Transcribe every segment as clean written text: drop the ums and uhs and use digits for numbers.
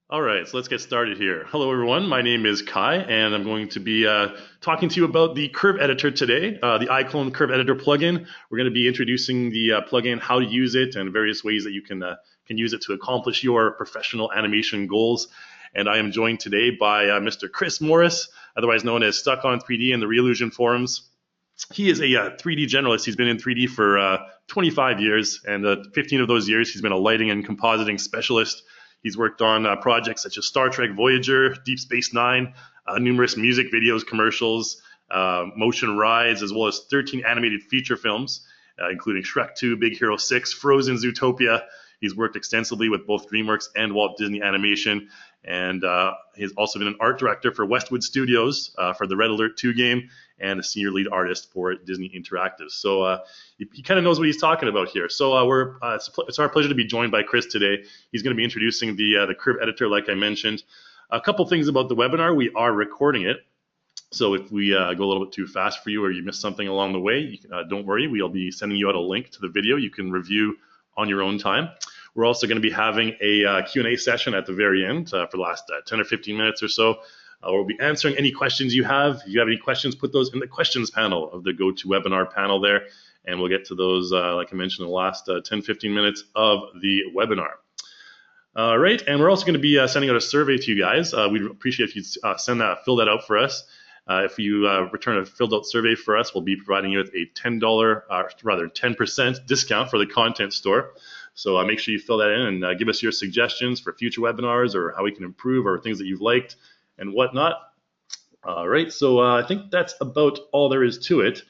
All right, so let's get started here. Hello, everyone. My name is Kai, and I'm going to be talking to you about the curve editor today, the iClone curve editor plugin. We're going to be introducing the plugin, how to use it, and various ways that you can use it to accomplish your professional animation goals. And I am joined today by Mr. Chris Morris, otherwise known as Stuck on 3D in the Reallusion forums. He is a 3D generalist. He's been in 3D for 25 years, and 15 of those years he's been a lighting and compositing specialist. He's worked on projects such as Star Trek Voyager, Deep Space Nine, numerous music videos, commercials, motion rides, as well as 13 animated feature films, including Shrek 2, Big Hero 6, Frozen, Zootopia. He's worked extensively with both DreamWorks and Walt Disney Animation, and he's also been an art director for Westwood Studios for the Red Alert 2 game, and a senior lead artist for Disney Interactive. So he kind of knows what he's talking about here. So it's our pleasure to be joined by Chris today. He's going to be introducing the curve editor, like I mentioned. A couple things about the webinar: we are recording it. So if we go a little bit too fast for you or you miss something along the way, don't worry. We'll be sending you out a link to the video you can review on your own time. We're also going to be having a Q&A session at the very end for the last 10 or 15 minutes or so. We'll be answering any questions you have. If you have any questions, put those in the questions panel of the GoToWebinar panel there, and we'll get to those, like I mentioned, in the last 10, 15 minutes of the webinar. All right, and we're also going to be sending out a survey to you guys. We'd appreciate if you fill that out for us. If you return a filled out survey for us, we'll be providing you with a rather 10% discount for the content store. So make sure you fill that in and give us your suggestions for future webinars or how we can improve or things that you've liked and whatnot. All right, so I think that's about all there is to it.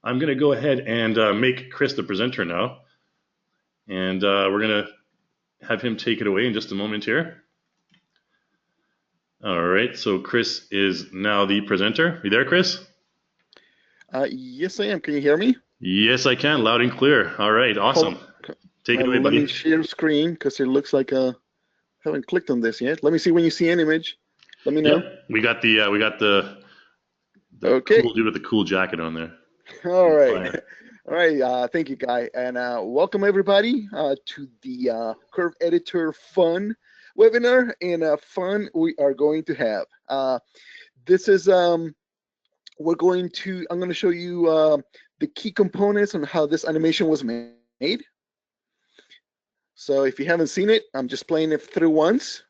I'm going to go ahead and make Chris the presenter now. And we're going to have him take it away in just a moment here. All right, so Chris is now the presenter. Are you there, Chris? Yes, I am. Can you hear me? Yes, I can, loud and clear. All right, awesome. Take it away, Let buddy. me share screen because it looks like I haven't clicked on this yet. Let me see when you see an image. Let me know. Yep, we got the Okay. cool dude with the cool jacket on there. All right. Fire. All right. Thank you, Guy. And welcome, everybody, to the Curve Editor Fun webinar. And fun we are going to have. This is, I'm going to show you the key components on how this animation was made. So if you haven't seen it, I'm just playing it through once.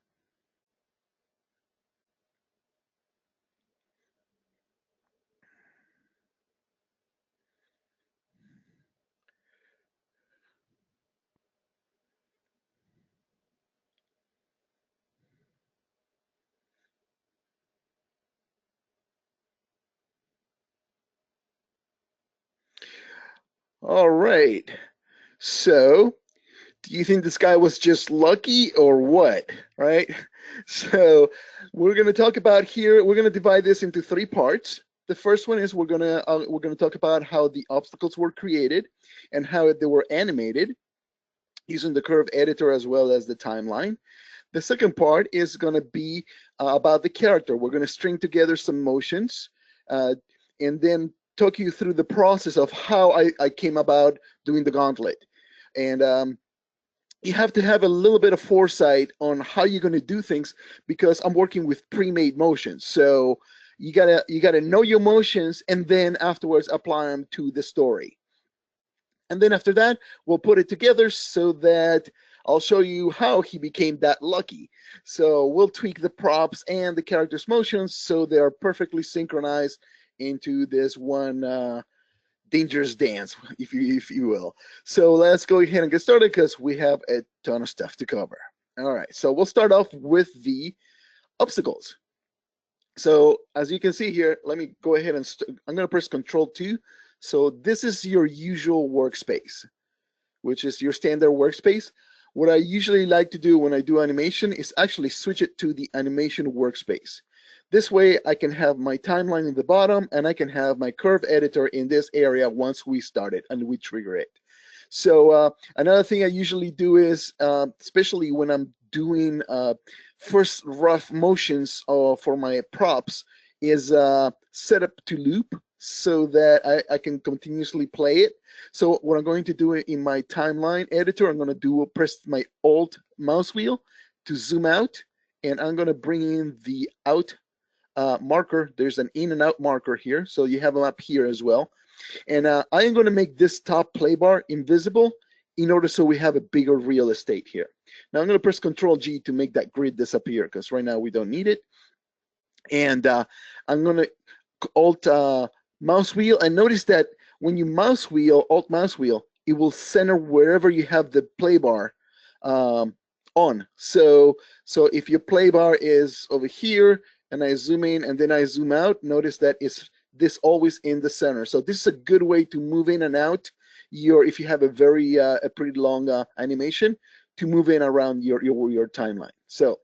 All right. So do you think this guy was just lucky or what? Right? So we're going to talk about here, we're going to divide this into three parts. The first one is we're going to talk about how the obstacles were created and how they were animated using the curve editor as well as the timeline. The second part is going to be about the character. We're going to string together some motions and then talk you through the process of how I came about doing the gauntlet. And you have to have a little bit of foresight on how you're going to do things because I'm working with pre-made motions. So you gotta know your motions and then afterwards apply them to the story. And then after that, we'll put it together so that I'll show you how he became that lucky. So we'll tweak the props and the character's motions so they are perfectly synchronized into this one dangerous dance, if you will. So let's go ahead and get started because we have a ton of stuff to cover. All right, so we'll start off with the obstacles. So as you can see here, let me go ahead and I'm going to press Control-2. So this is your usual workspace, which is your standard workspace. What I usually like to do when I do animation is actually switch it to the animation workspace. This way I can have my timeline in the bottom and I can have my curve editor in this area once we start it and we trigger it. So another thing I usually do is, especially when I'm doing first rough motions for my props, is set up to loop so that I can continuously play it. So what I'm going to do in my timeline editor, I'm going to press my Alt mouse wheel to zoom out and I'm going to bring in the out marker. There's an in and out marker here, so you have them up here as well. And I am going to make this top play bar invisible in order so we have a bigger real estate here. Now I'm going to press Control G to make that grid disappear, because right now we don't need it. And I'm going to Alt mouse wheel, and notice that when you mouse wheel, Alt mouse wheel, it will center wherever you have the play bar on. So if your play bar is over here, and I zoom in and then I zoom out, notice that it's this always in the center. So this is a good way to move in and out if you have a very a pretty long animation, to move in around your timeline. So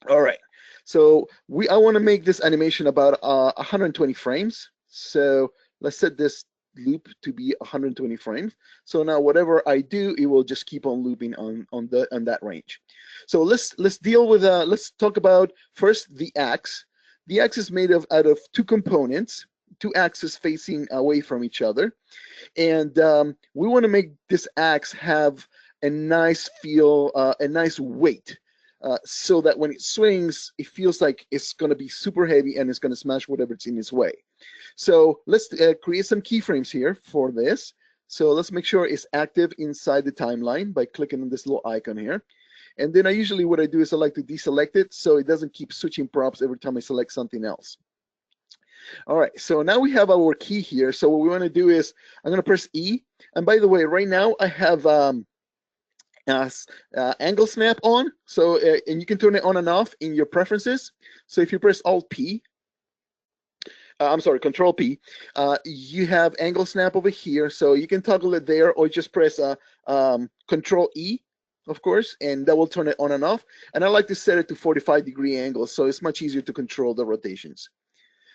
all right, so I want to make this animation about 120 frames. So let's set this loop to be 120 frames. So now whatever I do, it will just keep on looping on that range. So let's deal with let's talk about first the axe. The axe is made out of two components, two axes facing away from each other, and we want to make this axe have a nice feel, a nice weight. So that when it swings, it feels like it's going to be super heavy and it's going to smash whatever's in its way. So let's create some keyframes here for this. So let's make sure it's active inside the timeline by clicking on this little icon here. And then usually what I do is I like to deselect it so it doesn't keep switching props every time I select something else. All right, so now we have our key here. So what we want to do is I'm going to press E. And by the way, right now I have angle snap on, so and you can turn it on and off in your preferences. So if you press Alt P, I'm sorry, Control P, you have angle snap over here, so you can toggle it there, or just press Control E, of course, and that will turn it on and off. And I like to set it to 45-degree angles, so it's much easier to control the rotations.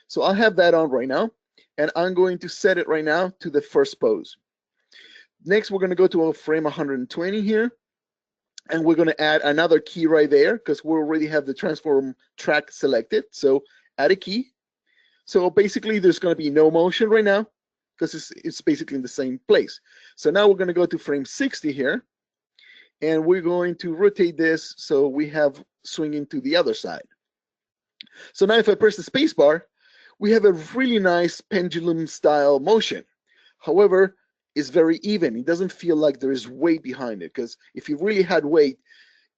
So I'll have that on right now, and I'm going to set it right now to the first pose. Next, we're going to go to a frame 120 here, and we're going to add another key right there because we already have the transform track selected. So add a key. So basically, there's going to be no motion right now because it's basically in the same place. So now we're going to go to frame 60 here, and we're going to rotate this so we have swinging to the other side. So now if I press the space bar, we have a really nice pendulum style motion. However, it's very even. It doesn't feel like there is weight behind it, because if you really had weight,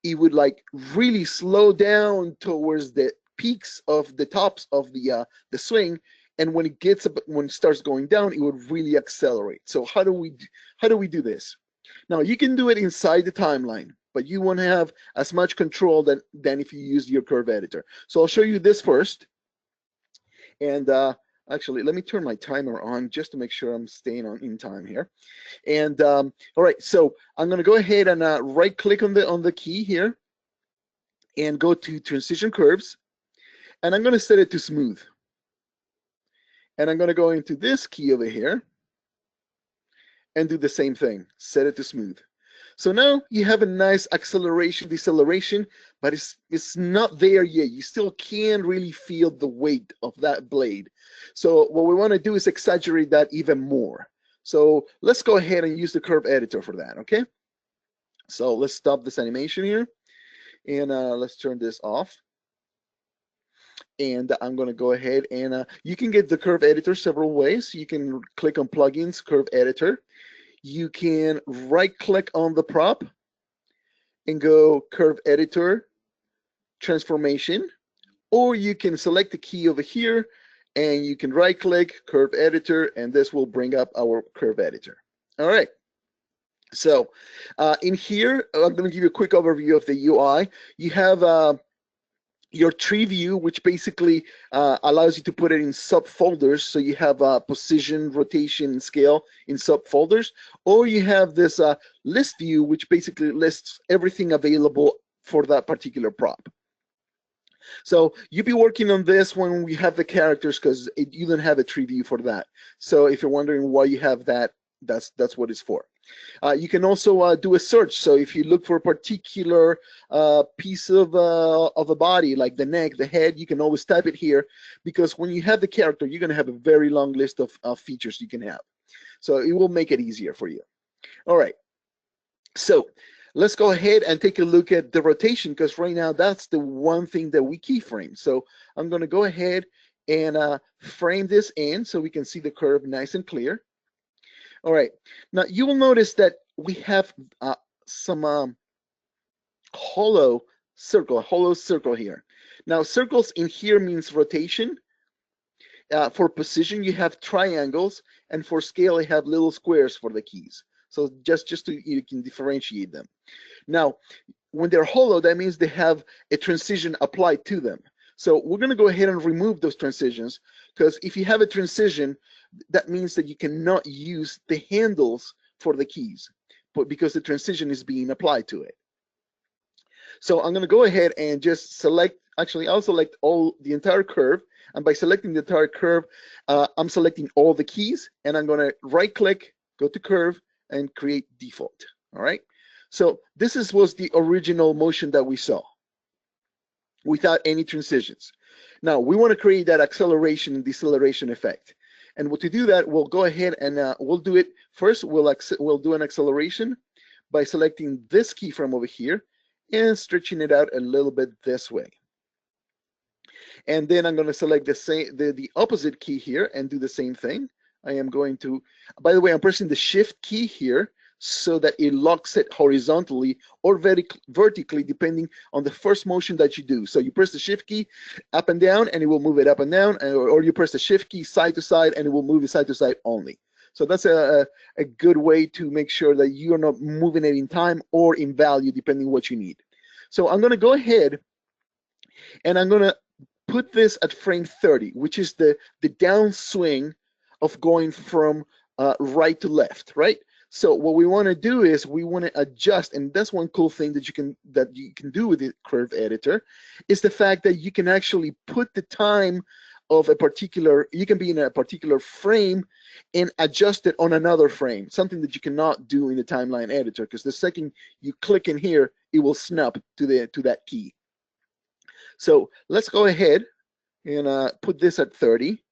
it would like really slow down towards the peaks of the tops of the swing, and when it starts going down, it would really accelerate. So how do we do this? Now you can do it inside the timeline, but you want to have as much control than if you use your curve editor. So I'll show you this first. And actually, let me turn my timer on just to make sure I'm staying in time here. And all right, so I'm going to go ahead and right-click on the key here, and go to Transition Curves, and I'm going to set it to Smooth. And I'm going to go into this key over here and do the same thing, set it to Smooth. So now you have a nice acceleration, deceleration, but it's not there yet. You still can't really feel the weight of that blade. So what we want to do is exaggerate that even more. So let's go ahead and use the curve editor for that, okay? So let's stop this animation here, and let's turn this off. And I'm going to go ahead and you can get the curve editor several ways. You can click on Plugins, Curve Editor. You can right-click on the prop and go Curve Editor, Transformation, or you can select the key over here and you can right-click, Curve Editor, and this will bring up our curve editor. All right. So in here, I'm going to give you a quick overview of the UI. You have your tree view, which basically allows you to put it in subfolders. So you have position, rotation, and scale in subfolders. Or you have this list view, which basically lists everything available for that particular prop. So you'll be working on this when we have the characters, because you don't have a tree view for that. So if you're wondering why you have that, that's what it's for. You can also do a search. So if you look for a particular piece of a body, like the neck, the head, you can always type it here, because when you have the character, you're going to have a very long list of features you can have. So it will make it easier for you. All right. So let's go ahead and take a look at the rotation, because right now that's the one thing that we keyframe. So I'm going to go ahead and frame this in so we can see the curve nice and clear. All right, now you will notice that we have some hollow circle here. Now circles in here means rotation. For position, you have triangles, and for scale, you have little squares for the keys. So just so you can differentiate them. Now, when they're hollow, that means they have a transition applied to them. So we're going to go ahead and remove those transitions, because if you have a transition, that means that you cannot use the handles for the keys, but because the transition is being applied to it. So I'm going to go ahead and just select, actually I'll select the entire curve, and by selecting the entire curve, I'm selecting all the keys, and I'm going to right click, go to curve, and create default. All right, so this was the original motion that we saw without any transitions. Now we want to create that acceleration and deceleration effect, and to do that, we'll go ahead and we'll do it first. We'll do an acceleration by selecting this keyframe over here and stretching it out a little bit this way. And then I'm going to select the opposite key here and do the same thing. I am going to, by the way, I'm pressing the shift key here so that it locks it horizontally or vertically, depending on the first motion that you do. So you press the shift key up and down, and it will move it up and down, or you press the shift key side to side, and it will move it side to side only. So that's a good way to make sure that you're not moving it in time or in value, depending what you need. So I'm going to go ahead and I'm going to put this at frame 30, which is the downswing of going from right to left, right? So what we want to do is we want to adjust, and that's one cool thing that you can do with the curve editor, is the fact that you can actually put the time of a particular, you can be in a particular frame and adjust it on another frame, something that you cannot do in the timeline editor, because the second you click in here, it will snap to that key. So let's go ahead and put this at 30.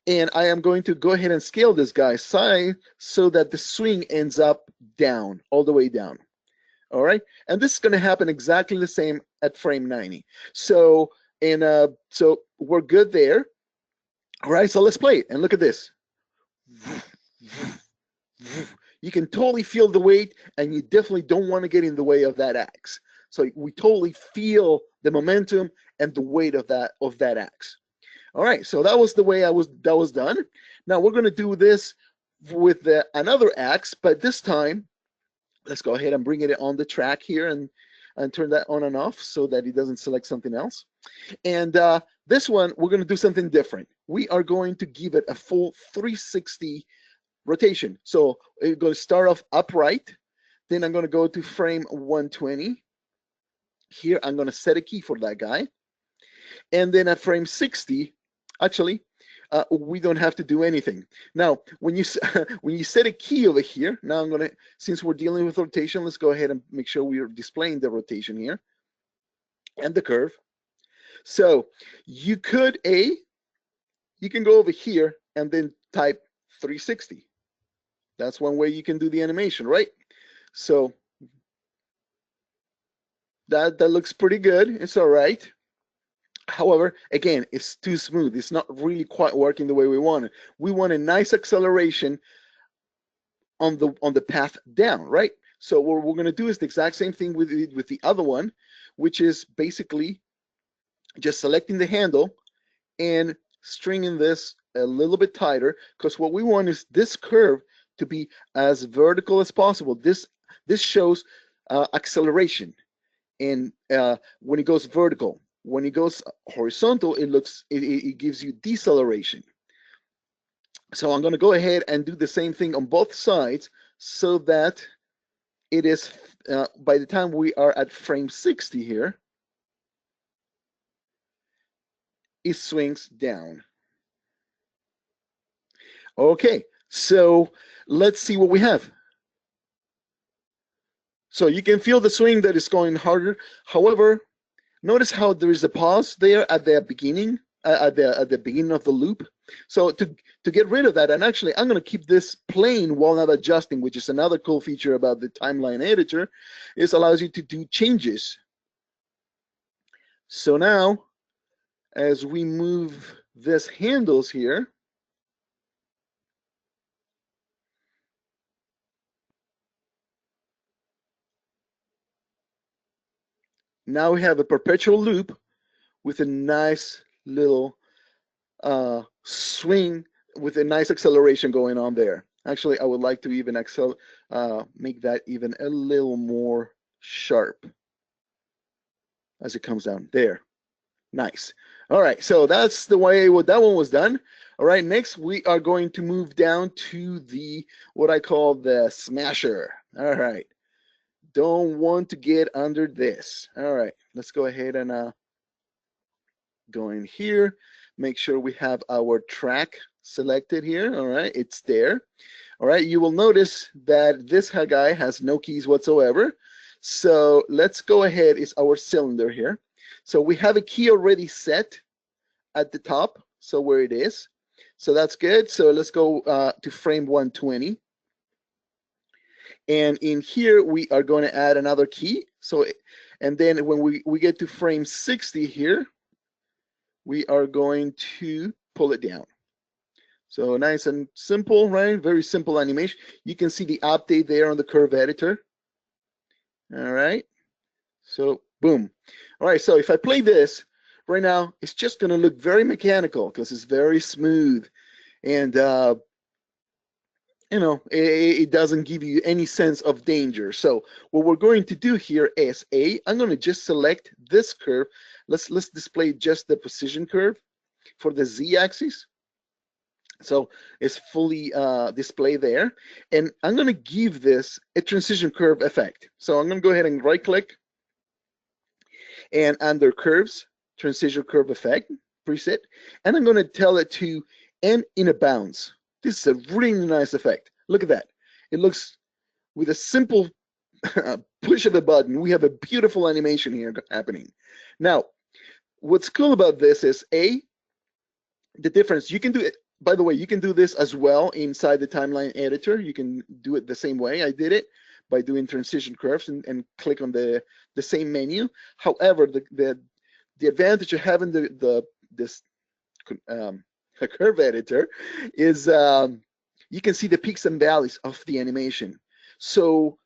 And I am going to go ahead and scale this guy's side so that the swing ends up down, all the way down. All right, and this is going to happen exactly the same at frame 90. So, so we're good there. All right, so let's play it and look at this. You can totally feel the weight, and you definitely don't want to get in the way of that axe. So we totally feel the momentum and the weight of that axe. All right, so that was the way that was done. Now we're going to do this with another axe, but this time, let's go ahead and bring it on the track here and turn that on and off so that it doesn't select something else. And this one, we're going to do something different. We are going to give it a full 360 rotation. So we're going to start off upright. Then I'm going to go to frame 120. Here, I'm going to set a key for that guy. And then at frame 60, actually, we don't have to do anything. Now, when you set a key over here, now I'm going to, since we're dealing with rotation, let's go ahead and make sure we are displaying the rotation here and the curve. So you can go over here and then type 360. That's one way you can do the animation, right? So that looks pretty good. It's all right. However, again, it's too smooth. It's not really quite working the way we want it. We want a nice acceleration on the path down, right? So what we're going to do is the exact same thing with the other one, which is basically just selecting the handle and stringing this a little bit tighter, because what we want is this curve to be as vertical as possible. This shows acceleration, and when it goes vertical. When it goes horizontal, it gives you deceleration. So I'm going to go ahead and do the same thing on both sides so that it is, by the time we are at frame 60 here, it swings down. Okay, so let's see what we have. So you can feel the swing that is going harder. However, notice how there is a pause there at the beginning, at the beginning of the loop. So to get rid of that, and actually I'm going to keep this plain while not adjusting, which is another cool feature about the timeline editor, is allows you to do changes. So now, as we move this handles here, now we have a perpetual loop with a nice little swing with a nice acceleration going on there. Actually, I would like to even make that even a little more sharp as it comes down there. Nice. All right, so that's the way that one was done. All right, next we are going to move down to the what I call the smasher. All right, don't want to get under this. All right, let's go ahead and go in here. Make sure we have our track selected here. All right, it's there. All right, you will notice that this guy has no keys whatsoever. So let's go ahead. It's our cylinder here. So we have a key already set at the top, so where it is. So that's good. So let's go to frame 120. And in here, we are going to add another key. So, and then when we get to frame 60 here, we are going to pull it down. So nice and simple, right? Very simple animation. You can see the update there on the curve editor. All right. So boom. All right. So if I play this right now, it's just going to look very mechanical because it's very smooth. And, you know, it doesn't give you any sense of danger. So what we're going to do here is I'm going to just select this curve. Let's display just the position curve for the z-axis. So it's fully displayed there. And I'm going to give this a transition curve effect. So I'm going to go ahead and right click and under curves, transition curve effect preset. And I'm going to tell it to end in a bounce. This is a really nice effect. Look at that. It looks with a simple push of a button. We have a beautiful animation here happening. Now, what's cool about this is the difference. You can do it. By the way, you can do this as well inside the timeline editor. You can do it the same way I did it by doing transition curves and click on the same menu. However, the advantage of having this curve editor is you can see the peaks and valleys of the animation. So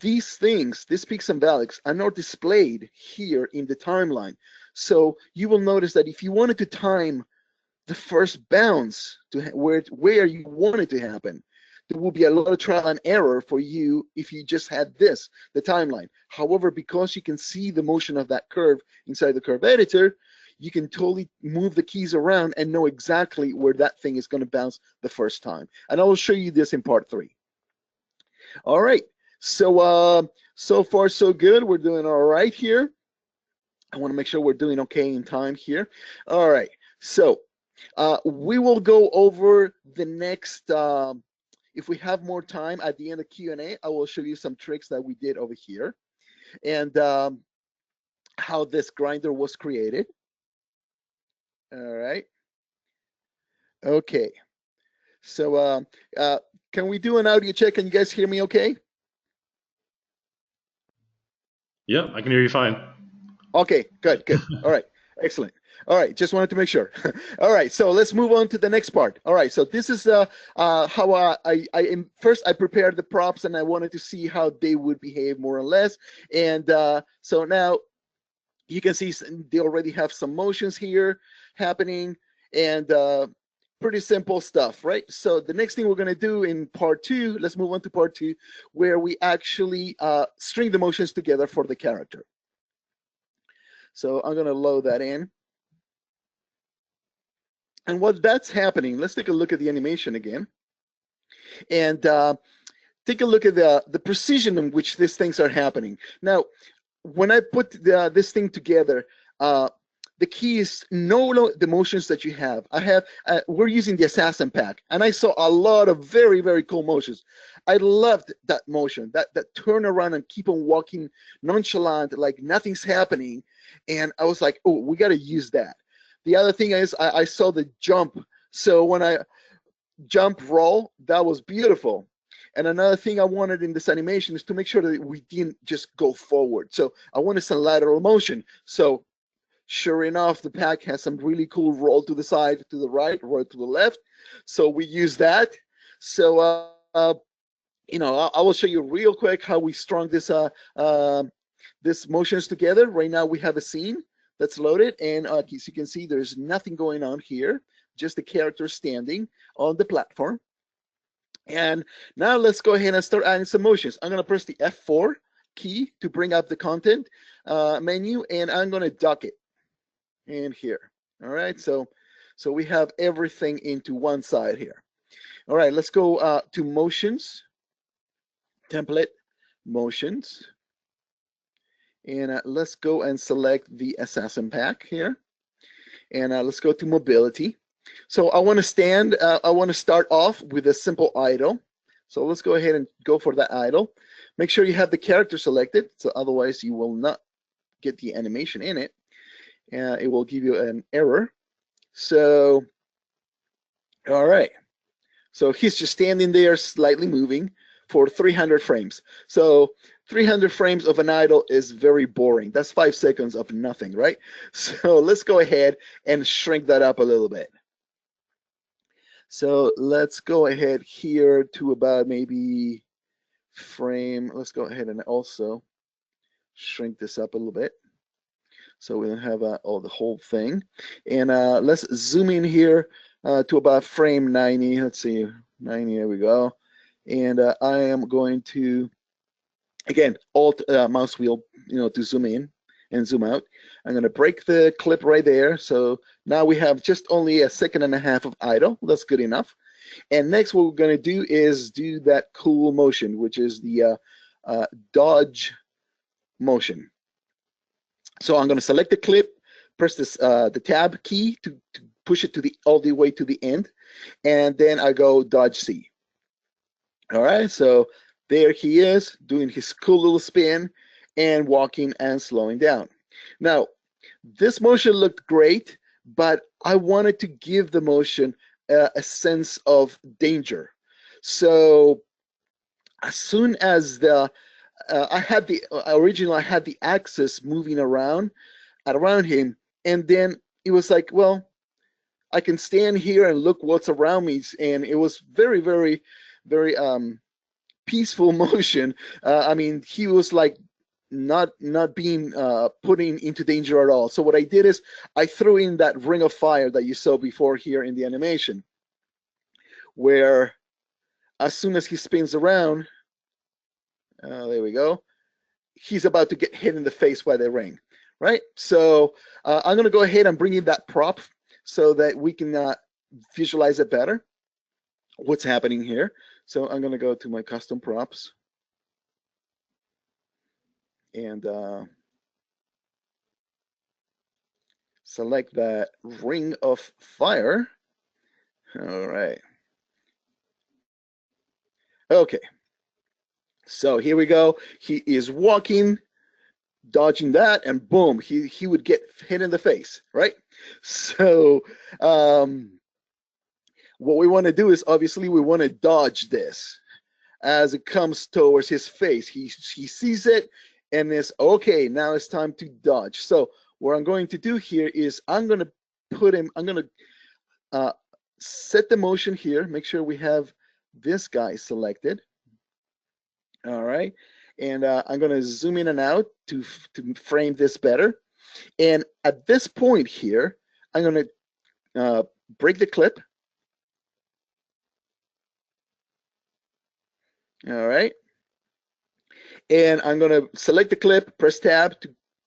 these peaks and valleys are not displayed here in the timeline. So you will notice that if you wanted to time the first bounce to where you want it to happen, there will be a lot of trial and error for you if you just had the timeline. However, because you can see the motion of that curve inside the curve editor, you can totally move the keys around and know exactly where that thing is going to bounce the first time. And I will show you this in part 3. All right, so so far so good. We're doing all right here. I want to make sure we're doing okay in time here. All right, so we will go over the next, if we have more time at the end of Q&A, I will show you some tricks that we did over here and how this grinder was created. All right. Okay. So can we do an audio check? Can you guys hear me okay? Yep, I can hear you fine. Okay, good. All right, excellent. All right, just wanted to make sure. All right, so let's move on to the next part. All right, so this is how first I prepared the props and I wanted to see how they would behave more or less. And so now you can see they already have some motions here happening and pretty simple stuff, right? So the next thing we're gonna do in part 2, let's move on to part 2, where we actually string the motions together for the character. So I'm gonna load that in. And while that's happening, let's take a look at the animation again. And take a look at the precision in which these things are happening. Now, when I put this thing together, the key is know the motions that you have. We're using the Assassin pack, and I saw a lot of very, very cool motions. I loved that motion, that turn around and keep on walking nonchalant, like nothing's happening. And I was like, oh, we got to use that. The other thing is I saw the jump So when I jump roll, that was beautiful. And another thing I wanted in this animation is to make sure that we didn't just go forward. So I wanted some lateral motion. So sure enough, the pack has some really cool roll to the side, to the right, roll to the left. So we use that. So, you know, I will show you real quick how we strung this motions together. Right now we have a scene that's loaded, and as you can see, there's nothing going on here, just the character standing on the platform. And now let's go ahead and start adding some motions. I'm gonna press the F4 key to bring up the content menu, and I'm gonna dock it in here. All right, so we have everything into one side here. All right, let's go to motions, template, motions, and let's go and select the assassin pack here, and let's go to mobility. So I want to start off with a simple idle. So let's go ahead and go for that idle. Make sure you have the character selected, so otherwise you will not get the animation in it. It will give you an error. So, all right. So he's just standing there, slightly moving for 300 frames. So 300 frames of an idle is very boring. That's 5 seconds of nothing, right? So let's go ahead and shrink that up a little bit. So let's go ahead here to about maybe frame. Let's go ahead and also shrink this up a little bit, so we don't have all the whole thing. And let's zoom in here to about frame 90. Let's see, 90, there we go. And I am going to, again, alt mouse wheel, you know, to zoom in and zoom out. I'm gonna break the clip right there. So now we have just only 1.5 seconds of idle. That's good enough. And next what we're gonna do is do that cool motion, which is the dodge motion. So I'm gonna select the clip, press this the tab key to push it to the all the way to the end, and then I go dodge C. All right, so there he is doing his cool little spin and walking and slowing down. Now, this motion looked great, but I wanted to give the motion a sense of danger. So as soon as the I had the original, I had the axis moving around him, and then it was like, well, I can stand here and look what's around me, and it was very, very, very peaceful motion. I mean, he was like not being put into danger at all. So what I did is I threw in that ring of fire that you saw before here in the animation, where as soon as he spins around, there we go, he's about to get hit in the face by the ring, right? So I'm gonna go ahead and bring in that prop so that we can visualize it better, what's happening here. So I'm gonna go to my custom props and select that ring of fire. All right. Okay. So here we go. He is walking, dodging that, and boom, he would get hit in the face, right? So what we want to do is obviously we want to dodge this as it comes towards his face. He sees it and is okay, now it's time to dodge. So what I'm going to do here is I'm going to set the motion here, make sure we have this guy selected. All right, and I'm going to zoom in and out to frame this better. And at this point here, I'm going to break the clip. All right, and I'm going to select the clip, press tab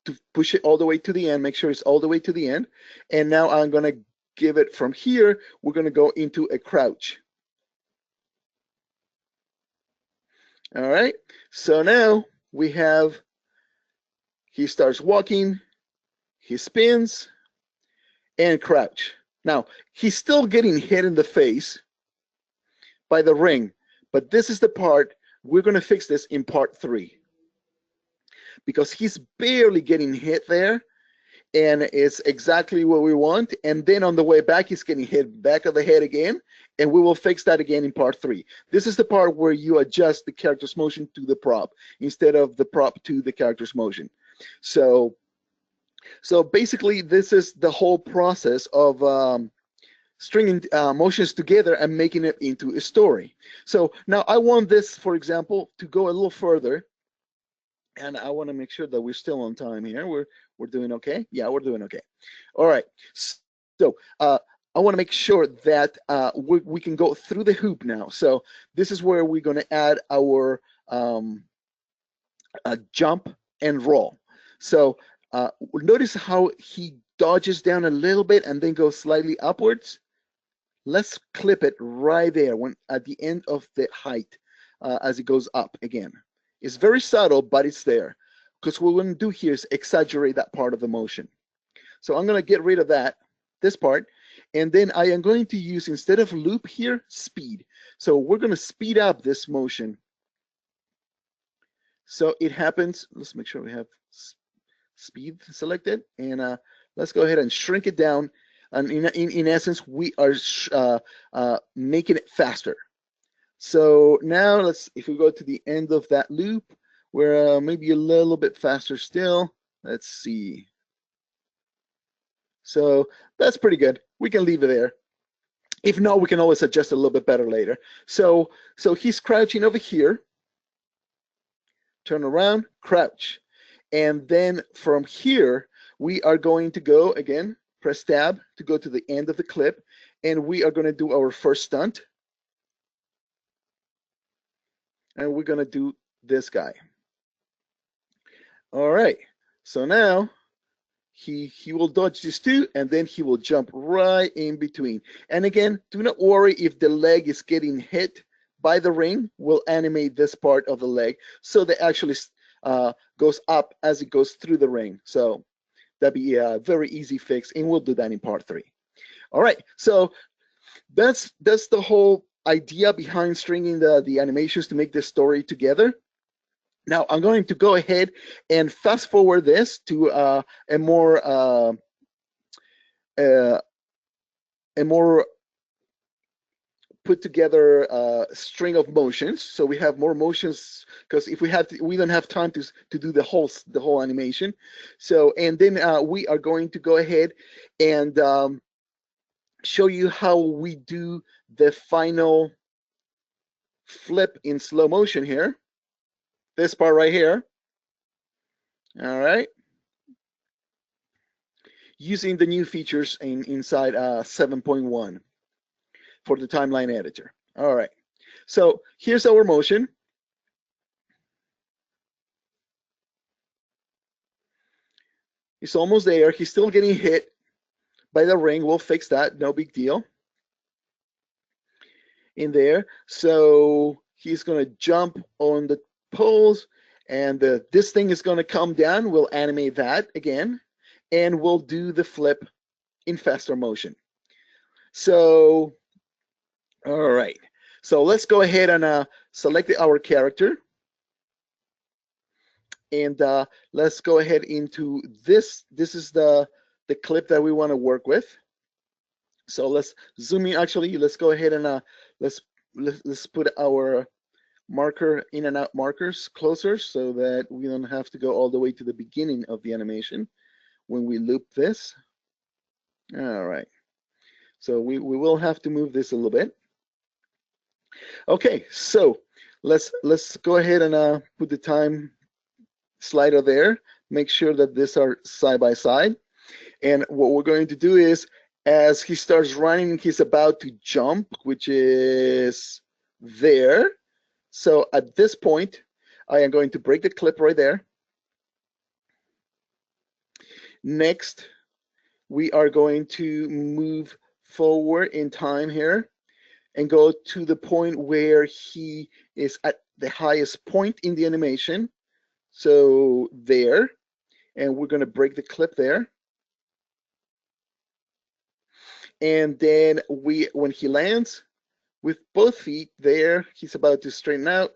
to push it all the way to the end, make sure it's all the way to the end. And now I'm going to give it from here, we're going to go into a crouch. All right, so now we have, he starts walking, he spins, and crouch. Now, he's still getting hit in the face by the ring, but this is the part, we're going to fix this in part 3. Because he's barely getting hit there, and it's exactly what we want. And then on the way back, he's getting hit back of the head again, and we will fix that again in part 3. This is the part where you adjust the character's motion to the prop instead of the prop to the character's motion. So basically, this is the whole process of stringing motions together and making it into a story. So now I want this, for example, to go a little further. And I want to make sure that we're still on time here. We're doing okay. Yeah, we're doing okay. All right. So I want to make sure that we can go through the hoop now. So this is where we're going to add our jump and roll. So notice how he dodges down a little bit and then goes slightly upwards. Let's clip it right there when at the end of the height as it goes up again. It's very subtle, but it's there. Because what we're going to do here is exaggerate that part of the motion. So I'm going to get rid of this part. And then I am going to use, instead of loop here, speed. So we're going to speed up this motion. So it happens, let's make sure we have speed selected. And let's go ahead and shrink it down. And in essence, we are making it faster. So now if we go to the end of that loop, we're maybe a little bit faster still. Let's see. So that's pretty good. We can leave it there. If not, we can always adjust a little bit better later. So he's crouching over here. Turn around, crouch. And then from here, we are going to go again, press tab to go to the end of the clip. And we are going to do our first stunt. And we're going to do this guy. All right. So now he will dodge these two, and then he will jump right in between. And again, do not worry if the leg is getting hit by the ring. We'll animate this part of the leg so that actually goes up as it goes through the ring. So that'd be a very easy fix, and we'll do that in part 3. All right. So that's the whole idea behind stringing the animations to make this story together. Now I'm going to go ahead and fast forward this to a more put together string of motions. So we have more motions, because if we don't have time to do the whole animation. So and then we are going to go ahead and show you how we do the final flip in slow motion here. This part right here. All right. Using the new features inside 7.1 for the timeline editor. All right. So here's our motion. He's almost there. He's still getting hit by the ring. We'll fix that. No big deal. In there. So he's going to jump on the poles, and this thing is going to come down. We'll animate that again, and we'll do the flip in faster motion. So, all right. So let's go ahead and select our character. And let's go ahead into this. This is the clip that we want to work with. So let's zoom in. Actually, let's go ahead and let's put our marker in and out markers closer so that we don't have to go all the way to the beginning of the animation when we loop this. All right. So we will have to move this a little bit. Okay, so let's go ahead and put the time slider there. Make sure that these are side by side. And what we're going to do is, as he starts running, he's about to jump, which is there. So at this point, I am going to break the clip right there. Next, we are going to move forward in time here and go to the point where he is at the highest point in the animation. So there, and we're going to break the clip there. And then when he lands with both feet there, he's about to straighten out.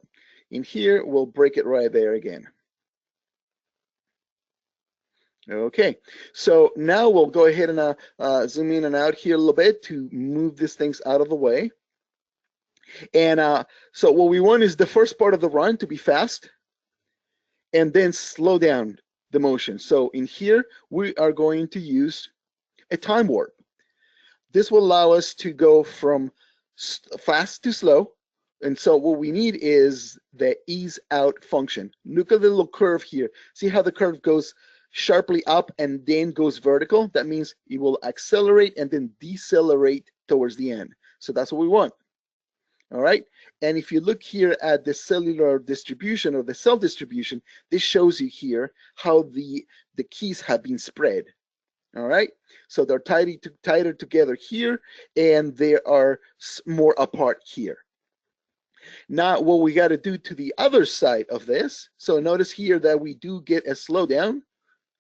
In here, we'll break it right there again. Okay, so now we'll go ahead and zoom in and out here a little bit to move these things out of the way. And so what we want is the first part of the run to be fast and then slow down the motion. So in here, we are going to use a time warp. This will allow us to go from fast to slow. And so what we need is the ease out function. Look at the little curve here. See how the curve goes sharply up and then goes vertical? That means it will accelerate and then decelerate towards the end. So that's what we want. All right. And if you look here at the cellular distribution or the cell distribution, this shows you here how the keys have been spread. All right. So they're tighter together here, and they are more apart here. Now, what we got to do to the other side of this, so notice here that we do get a slowdown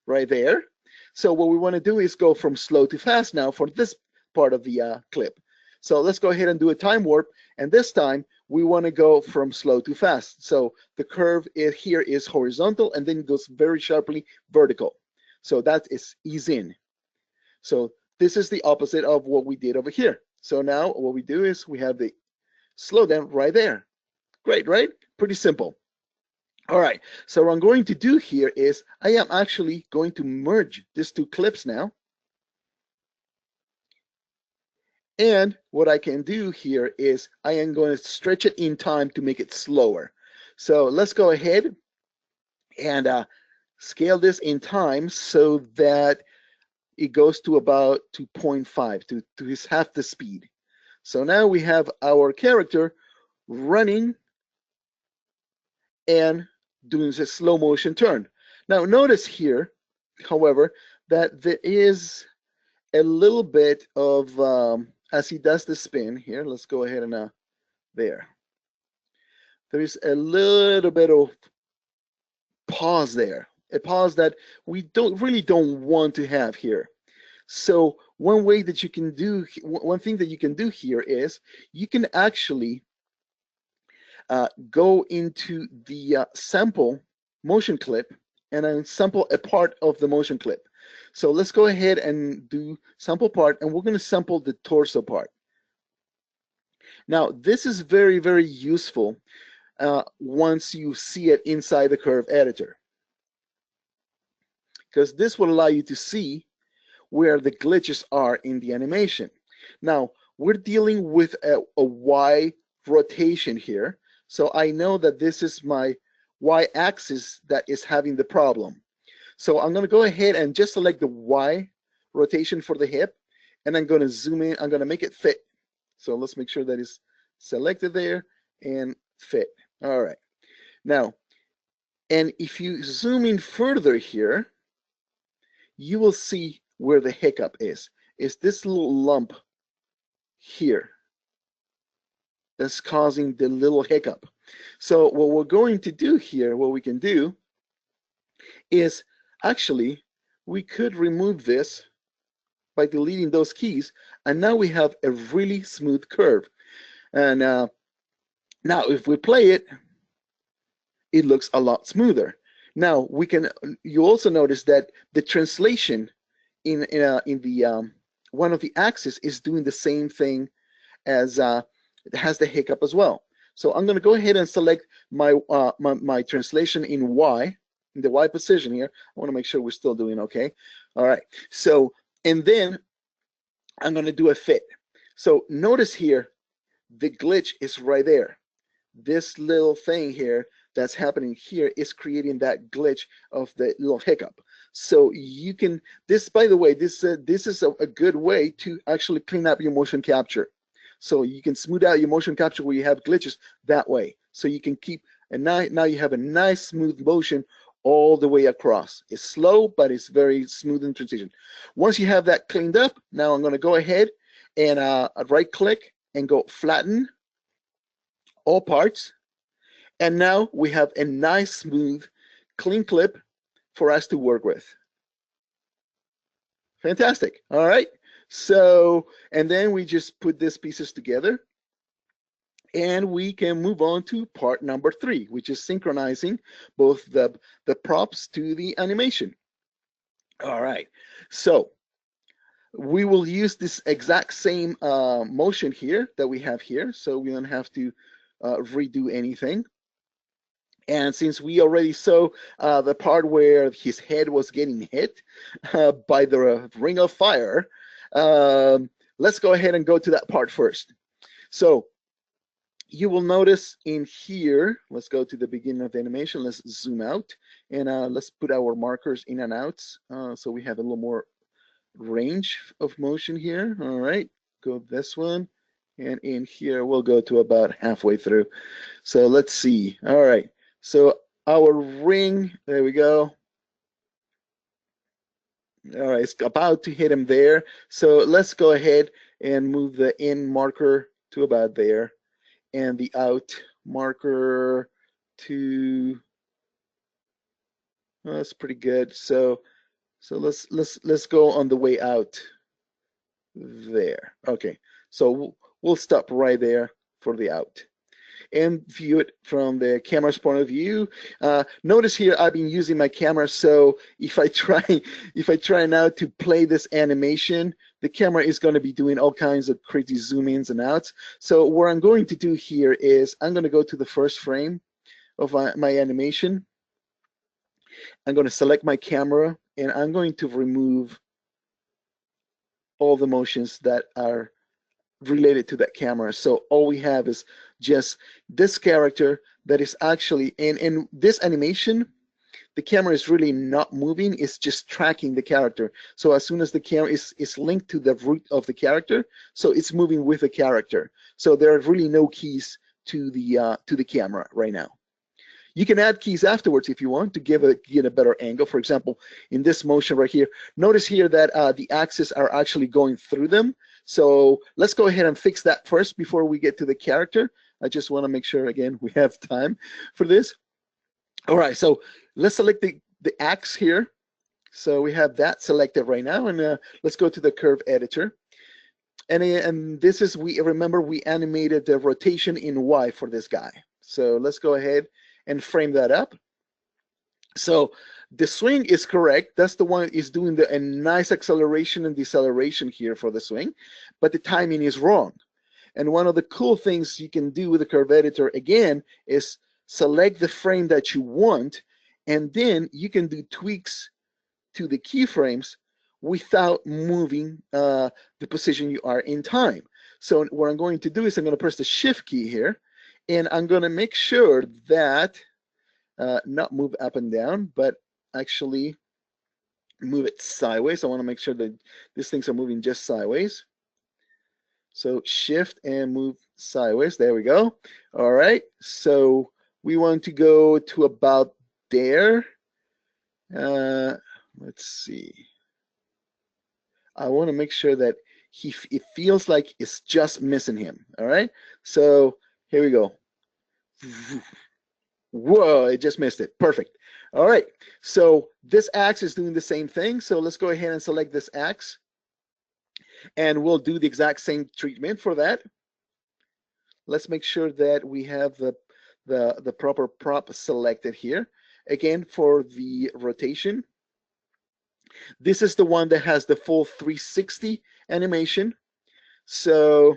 right there. So what we want to do is go from slow to fast now for this part of the clip. So let's go ahead and do a time warp, and this time we want to go from slow to fast. So the curve here is horizontal and then goes very sharply vertical. So that is ease in. So this is the opposite of what we did over here. So now what we do is we have the slowdown right there. Great, right? Pretty simple. All right, so what I'm going to do here is I am actually going to merge these two clips now. And what I can do here is I am going to stretch it in time to make it slower. So let's go ahead and scale this in time so that it goes to about 2.5, to half the speed. So now we have our character running and doing a slow motion turn. Now notice here, however, that there is a little bit of, as he does the spin here, let's go ahead and there. There's a little bit of pause there, a pause that we really don't want to have here. So one way that you can do, one thing that you can do here is you can actually go into the sample motion clip and then sample a part of the motion clip. So let's go ahead and do sample part, and we're going to sample the torso part. Now this is very, very useful once you see it inside the curve editor, because this will allow you to see where the glitches are in the animation. Now we're dealing with a Y rotation here, so I know that this is my Y axis that is having the problem. So I'm going to go ahead and just select the Y rotation for the hip, and I'm going to zoom in. I'm going to make it fit. So let's make sure that it's selected there and fit. All right. Now, and if you zoom in further here, you will see where the hiccup is. It's this little lump here that's causing the little hiccup. So what we're going to do here, what we can do is actually we could remove this by deleting those keys, and now we have a really smooth curve. And now if we play it, it looks a lot smoother. Now we can, you also notice that the translation in the one of the axes is doing the same thing as it has the hiccup as well. So I'm going to go ahead and select my my translation in Y, in the Y position here. I want to make sure we're still doing okay. All right. So, and then I'm going to do a fit. So notice here, the glitch is right there. This little thing here that's happening here is creating that glitch of the little hiccup. So you can, this, by the way, this is a good way to actually clean up your motion capture. So you can smooth out your motion capture where you have glitches that way. So you can keep, and now you have a nice smooth motion all the way across. It's slow, but it's very smooth in transition. Once you have that cleaned up, now I'm going to go ahead and right click and go flatten all parts. And now we have a nice, smooth, clean clip for us to work with. Fantastic. All right. So, and then we just put these pieces together, and we can move on to part number 3, which is synchronizing both the props to the animation. All right. So we will use this exact same motion here that we have here. So we don't have to redo anything. And since we already saw the part where his head was getting hit by the ring of fire, let's go ahead and go to that part first. So you will notice in here, let's go to the beginning of the animation. Let's zoom out and let's put our markers in and out so we have a little more range of motion here. All right, go this one. And in here, we'll go to about halfway through. So let's see. All right. So our ring, there we go. All right, it's about to hit him there. So let's go ahead and move the in marker to about there and the out marker to, oh, that's pretty good. So let's go on the way out there. Okay, so we'll stop right there for the out and view it from the camera's point of view. Notice here I've been using my camera, so if I try now to play this animation, the camera is going to be doing all kinds of crazy zoom ins and outs. So what I'm going to do here is I'm going to go to the first frame of my animation. I'm going to select my camera and I'm going to remove all the motions that are related to that camera. So all we have is just this character that is actually in this animation. The camera is really not moving, it's just tracking the character. So as soon as the camera is linked to the root of the character, so it's moving with the character. So there are really no keys to the camera right now. You can add keys afterwards if you want to get a better angle. For example, in this motion right here, notice here that the axes are actually going through them. So let's go ahead and fix that first before we get to the character. I just want to make sure, again, we have time for this. All right, so let's select the axe here. So we have that selected right now, and let's go to the curve editor. And this is, remember we animated the rotation in Y for this guy. So let's go ahead and frame that up. So the swing is correct. That's the one is doing a nice acceleration and deceleration here for the swing, but the timing is wrong. And one of the cool things you can do with the curve editor, again, is select the frame that you want, and then you can do tweaks to the keyframes without moving the position you are in time. So what I'm going to do is I'm going to press the shift key here, and I'm going to make sure that not move up and down, but actually move it sideways. I want to make sure that these things are moving just sideways. So shift and move sideways. There we go. All right. So we want to go to about there. Let's see. I want to make sure that it feels like it's just missing him. All right. So here we go. Whoa, it just missed it. Perfect. All right. So this axe is doing the same thing. So let's go ahead and select this axe. And we'll do the exact same treatment for that. Let's make sure that we have the proper prop selected here. Again, for the rotation, this is the one that has the full 360 animation. So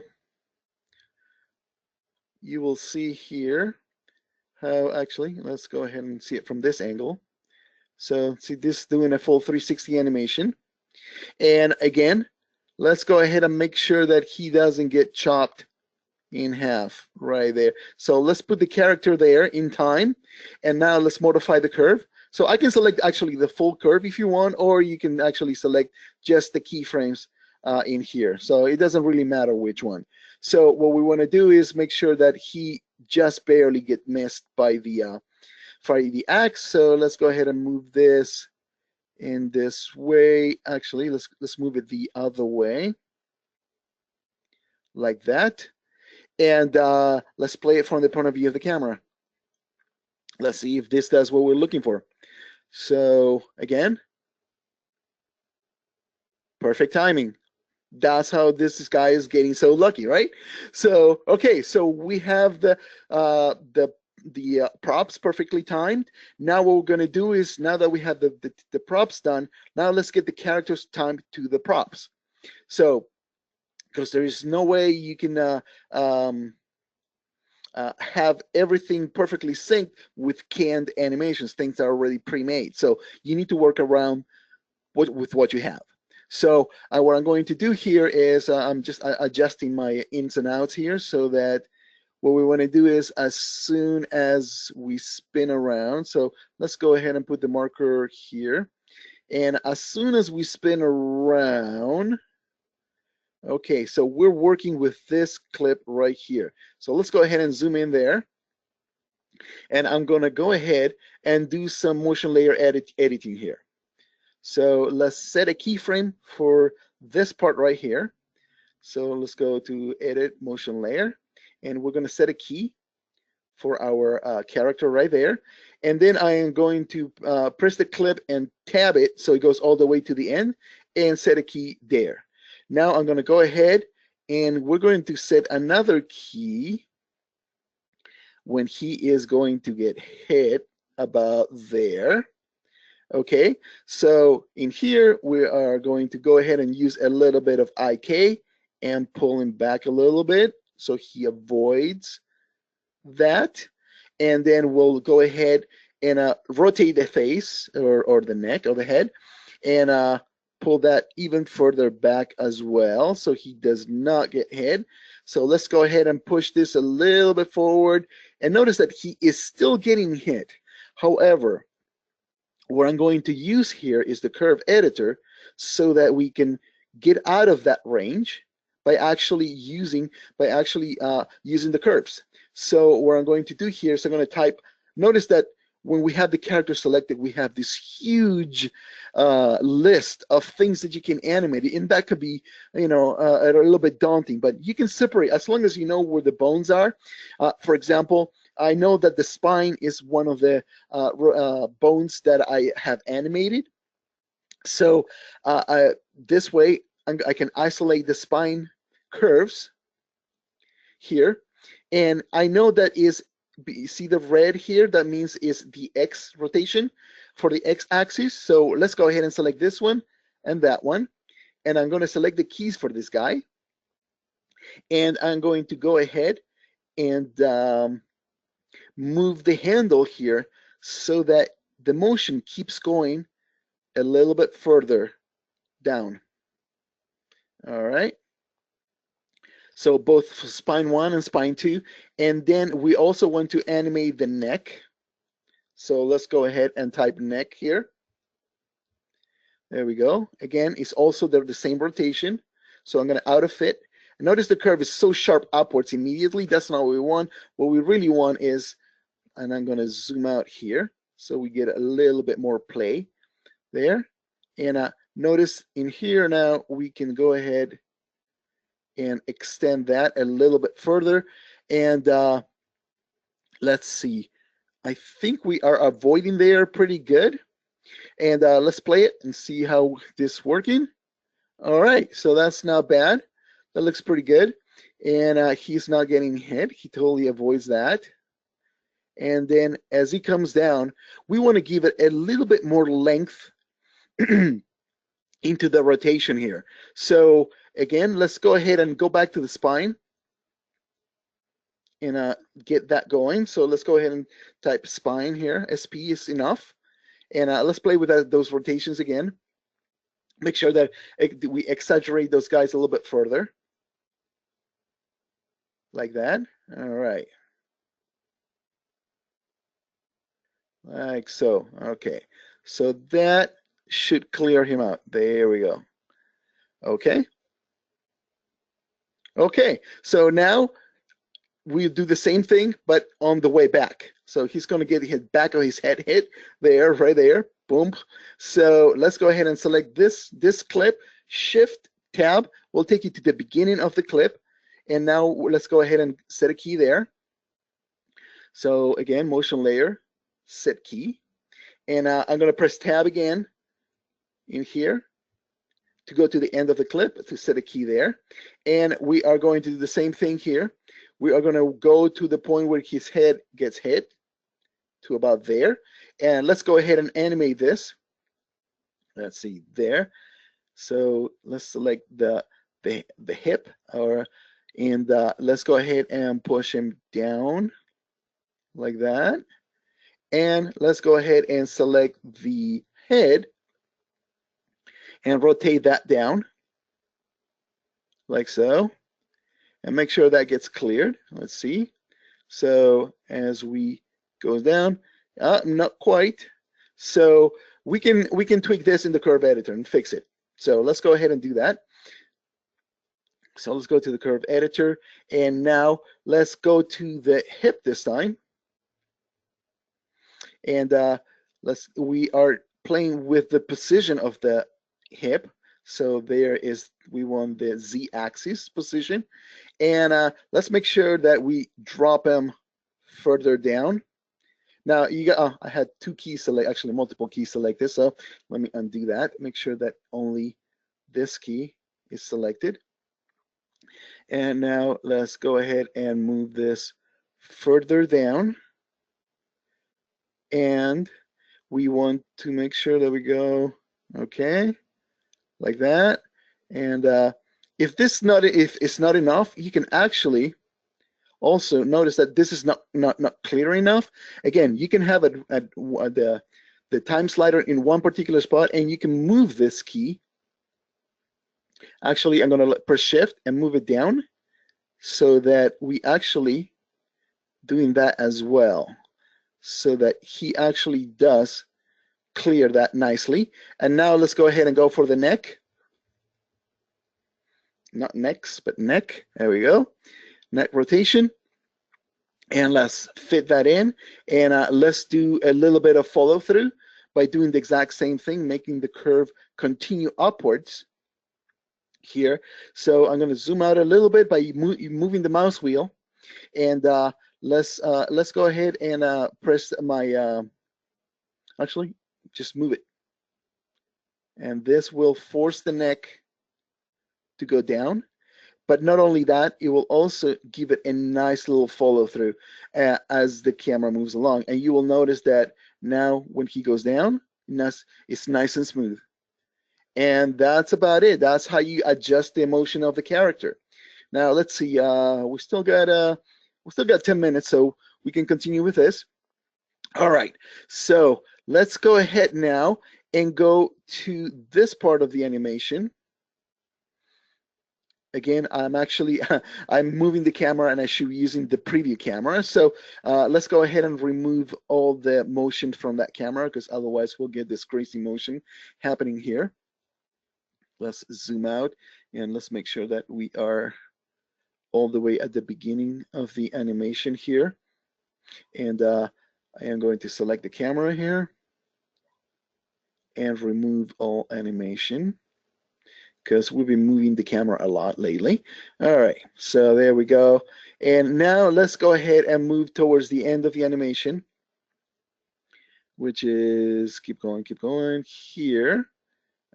you will see here how, actually, let's go ahead and see it from this angle. So see this doing a full 360 animation. And again, let's go ahead and make sure that he doesn't get chopped in half right there. So let's put the character there in time. And now let's modify the curve. So I can select actually the full curve if you want, or you can actually select just the keyframes in here. So it doesn't really matter which one. So what we want to do is make sure that he just barely get missed by the axe. So let's go ahead and move this in this way. Actually, let's move it the other way, like that. And let's play it from the point of view of the camera. Let's see if this does what we're looking for. So again, perfect timing. That's how this guy is getting so lucky, right? So okay, so we have the the props perfectly timed. Now what we're going to do is, now that we have the props done, now let's get the characters timed to the props. So, because there is no way you can have everything perfectly synced with canned animations, things that are already pre-made. So you need to work around with what you have. So what I'm going to do here is I'm just adjusting my ins and outs here, so that what we want to do is, as soon as we spin around, so let's go ahead and put the marker here. And as soon as we spin around, okay, so we're working with this clip right here. So let's go ahead and zoom in there. And I'm going to go ahead and do some motion layer editing here. So let's set a keyframe for this part right here. So let's go to edit motion layer, and we're going to set a key for our character right there. And then I am going to press the clip and tab it so it goes all the way to the end, and set a key there. Now I'm going to go ahead and we're going to set another key when he is going to get hit about there. Okay, so in here we are going to go ahead and use a little bit of IK and pull him back a little bit so he avoids that. And then we'll go ahead and rotate the face or the neck or the head, and pull that even further back as well so he does not get hit. So let's go ahead and push this a little bit forward, and notice that he is still getting hit. However, what I'm going to use here is the curve editor so that we can get out of that range by actually using the curves. So what I'm going to do here is I'm going to type, notice that when we have the character selected, we have this huge list of things that you can animate, and that could be, a little bit daunting, but you can separate as long as you know where the bones are. For example, I know that the spine is one of the bones that I have animated. So this way, I can isolate the spine curves here. And I know that is, see the red here, that means is the X rotation for the X axis. So let's go ahead and select this one and that one. And I'm going to select the keys for this guy. And I'm going to go ahead and move the handle here so that the motion keeps going a little bit further down. All right. So both spine 1 and spine 2. And then we also want to animate the neck. So let's go ahead and type neck here. There we go. Again, it's also the same rotation. So I'm going to out of fit. Notice the curve is so sharp upwards immediately. That's not what we want. What we really want is, and I'm going to zoom out here so we get a little bit more play there. And notice in here now we can go ahead and extend that a little bit further. And let's see. I think we are avoiding there pretty good. And let's play it and see how this is working. All right, so that's not bad. That looks pretty good. And he's not getting hit. He totally avoids that. And then as he comes down, we want to give it a little bit more length into the rotation here. So again, let's go ahead and go back to the spine and get that going. So let's go ahead and type spine here. SP is enough. And let's play with those rotations again. Make sure that we exaggerate those guys a little bit further. Like that. All right. Like so. Okay. So that should clear him out. There we go. Okay. Okay. So now we do the same thing, but on the way back. So he's going to get his back of his head hit there, right there. Boom. So let's go ahead and select this clip. Shift tab will take you to the beginning of the clip. And now let's go ahead and set a key there. So again, motion layer, set key. And I'm going to press tab again in here to go to the end of the clip to set a key there. And we are going to do the same thing here. we are going to go to the point where his head gets hit to about there. And let's go ahead and animate this. Let's see there. So let's select the hip, and let's go ahead and push him down like that. And let's go ahead and select the head and rotate that down like so, and make sure that gets cleared. Let's see. So as we go down, not quite. So we can tweak this in the curve editor and fix it. So let's go ahead and do that. So let's go to the curve editor, and now let's go to the hip this time. And we are playing with the position of the hip. So there is, we want the Z-axis position, and let's make sure that we drop him further down. Now you got, I had two keys select, actually multiple keys selected. So let me undo that. Make sure that only this key is selected. And now let's go ahead and move this further down. And we want to make sure that we go, okay, like that. And if it's not enough, you can actually also notice that this is not clear enough. Again, you can have the time slider in one particular spot, and you can move this key. Actually, I'm going to press shift and move it down so that we actually doing that as well, so that he actually does clear that nicely. And now let's go ahead and go for the neck. Not necks, but neck. There we go. Neck rotation. And let's fit that in. And let's do a little bit of follow through by doing the exact same thing, making the curve continue upwards here. So I'm going to zoom out a little bit by moving the mouse wheel. And let's go ahead and press my, actually, just move it. And this will force the neck to go down. But not only that, it will also give it a nice little follow through as the camera moves along. And you will notice that now when he goes down, it's nice and smooth. And that's about it. That's how you adjust the emotion of the character. Now let's see. We still got 10 minutes, so we can continue with this. All right. So let's go ahead now and go to this part of the animation. Again, I'm moving the camera, and I should be using the preview camera. So let's go ahead and remove all the motion from that camera, because otherwise we'll get this crazy motion happening here. Let's zoom out, and let's make sure that we are all the way at the beginning of the animation here. And I am going to select the camera here and remove all animation, because we've been moving the camera a lot lately. All right, so there we go. And now let's go ahead and move towards the end of the animation, which is, keep going here.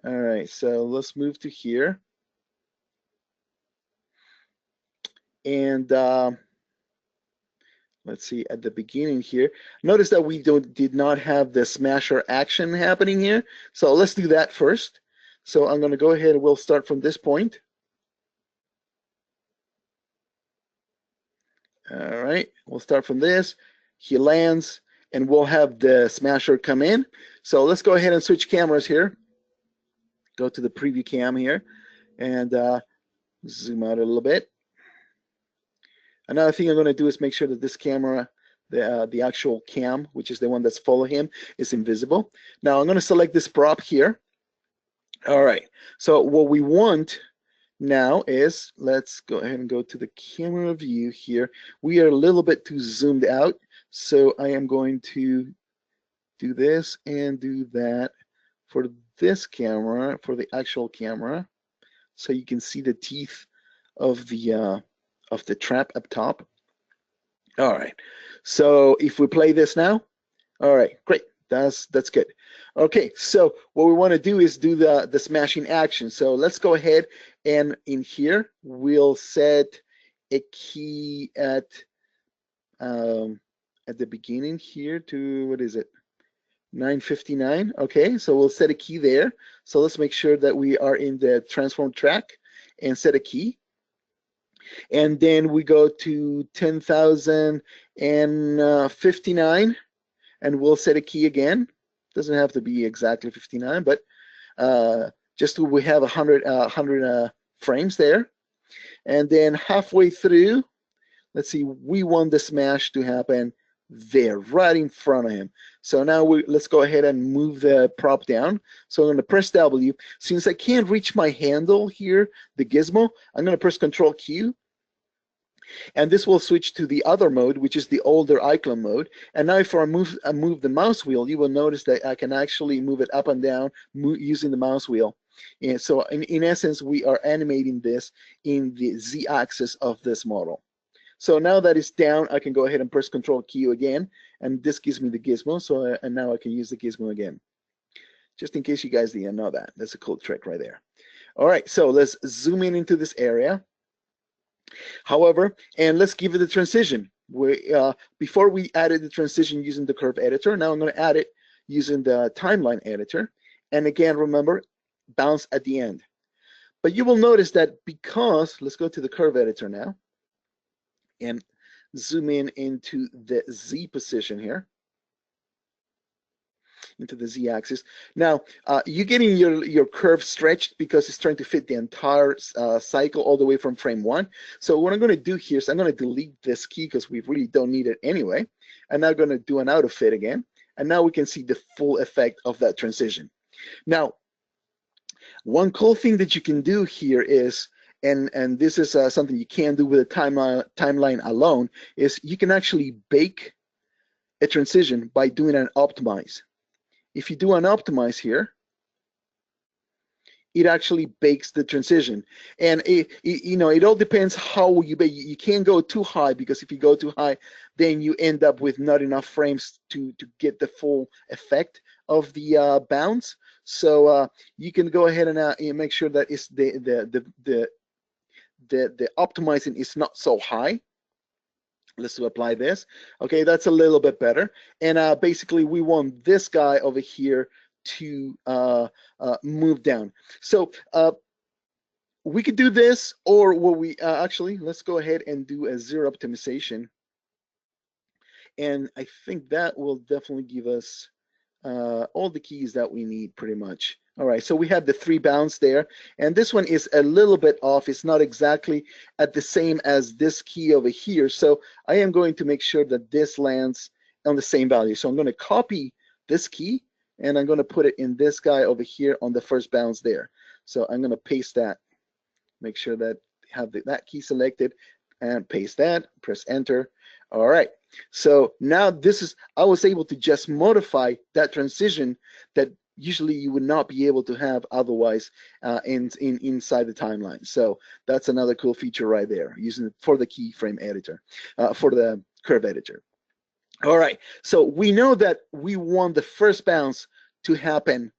All right, so let's move to here. And let's see, at the beginning here, notice that we did not have the smasher action happening here. So let's do that first. So I'm going to go ahead and we'll start from this point. All right, we'll start from this. He lands, and we'll have the smasher come in. So let's go ahead and switch cameras here. Go to the preview cam here, and zoom out a little bit. Another thing I'm going to do is make sure that this camera, the actual cam, which is the one that's following him, is invisible. Now I'm going to select this prop here. All right, so what we want now is, let's go ahead and go to the camera view here. We are a little bit too zoomed out, so I am going to do this and do that for this camera, for the actual camera, so you can see the teeth of the trap up top. All right, so if we play this now, all right, great. That's good. Okay, so what we want to do is do the smashing action. So let's go ahead, and in here we'll set a key at the beginning here to, what is it, 9:59. Okay, so we'll set a key there. So let's make sure that we are in the transform track and set a key. And then we go to 10,059 and we'll set a key again. Doesn't have to be exactly 59, but just so we have 100 frames there. And then halfway through, let's see, we want the smash to happen there, right in front of him. So now let's go ahead and move the prop down. So I'm going to press W. Since I can't reach my handle here, the gizmo, I'm going to press Control Q. And this will switch to the other mode, which is the older iClone mode. And now if I move the mouse wheel, you will notice that I can actually move it up and down using the mouse wheel. And so in essence, we are animating this in the Z-axis of this model. So now that it's down, I can go ahead and press Control Q again, and this gives me the gizmo. So and now I can use the gizmo again. Just in case you guys didn't know that. That's a cool trick right there. All right, so let's zoom in into this area. However, and let's give it a transition. Before we added the transition using the curve editor, now I'm going to add it using the timeline editor. And again, remember, bounce at the end. But you will notice that because, let's go to the curve editor now and zoom in into the Z position here, into the Z-axis. Now, you're getting your curve stretched because it's trying to fit the entire cycle all the way from frame 1. So what I'm going to do here is I'm going to delete this key because we really don't need it anyway. And now I'm going to do an auto fit again. And now we can see the full effect of that transition. Now, one cool thing that you can do here is, and this is something you can't do with a timeline alone, is you can actually bake a transition by doing an optimize. If you do an optimize here, it actually bakes the transition. And it all depends how you bake. You can't go too high, because if you go too high, then you end up with not enough frames to get the full effect of the bounce. So you can go ahead and make sure that it's the optimizing is not so high. Let's apply this. Okay, that's a little bit better. And basically, we want this guy over here to move down. So we could do this, or what we actually, let's go ahead and do a zero optimization. And I think that will definitely give us all the keys that we need pretty much. All right, so we have the 3 bounds there, and this one is a little bit off. It's not exactly at the same as this key over here. So I am going to make sure that this lands on the same value. So I'm going to copy this key, and I'm going to put it in this guy over here on the first bounds there. So I'm going to paste that. Make sure that I have that key selected, and paste that, press enter. All right, so now I was able to just modify that transition that usually you would not be able to have otherwise inside the timeline. So that's another cool feature right there, using it for the keyframe editor, for the curve editor. All right, so we know that we want the first bounce to happen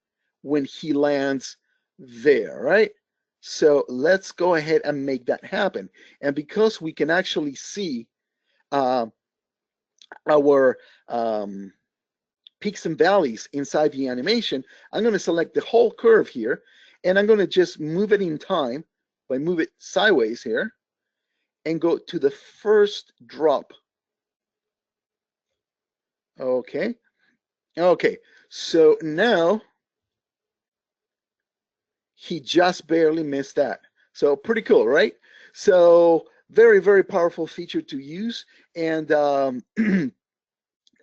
when he lands there, right? So let's go ahead and make that happen. And because we can actually see our peaks and valleys inside the animation, I'm going to select the whole curve here, and I'm going to just move it in time by move it sideways here and go to the first drop. Okay. Okay. So now he just barely missed that. So pretty cool, right? So very, very powerful feature to use, and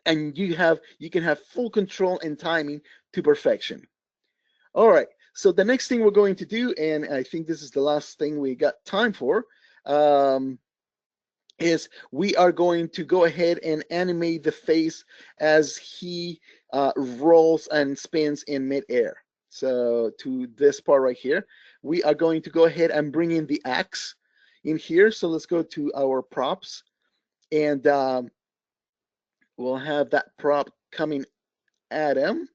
and you can have full control and timing to perfection. All right, so the next thing we're going to do, and I think this is the last thing we got time for, is we are going to go ahead and animate the face as he rolls and spins in midair. So to this part right here, we are going to go ahead and bring in the axe in here. So let's go to our props, and we'll have that prop coming at him.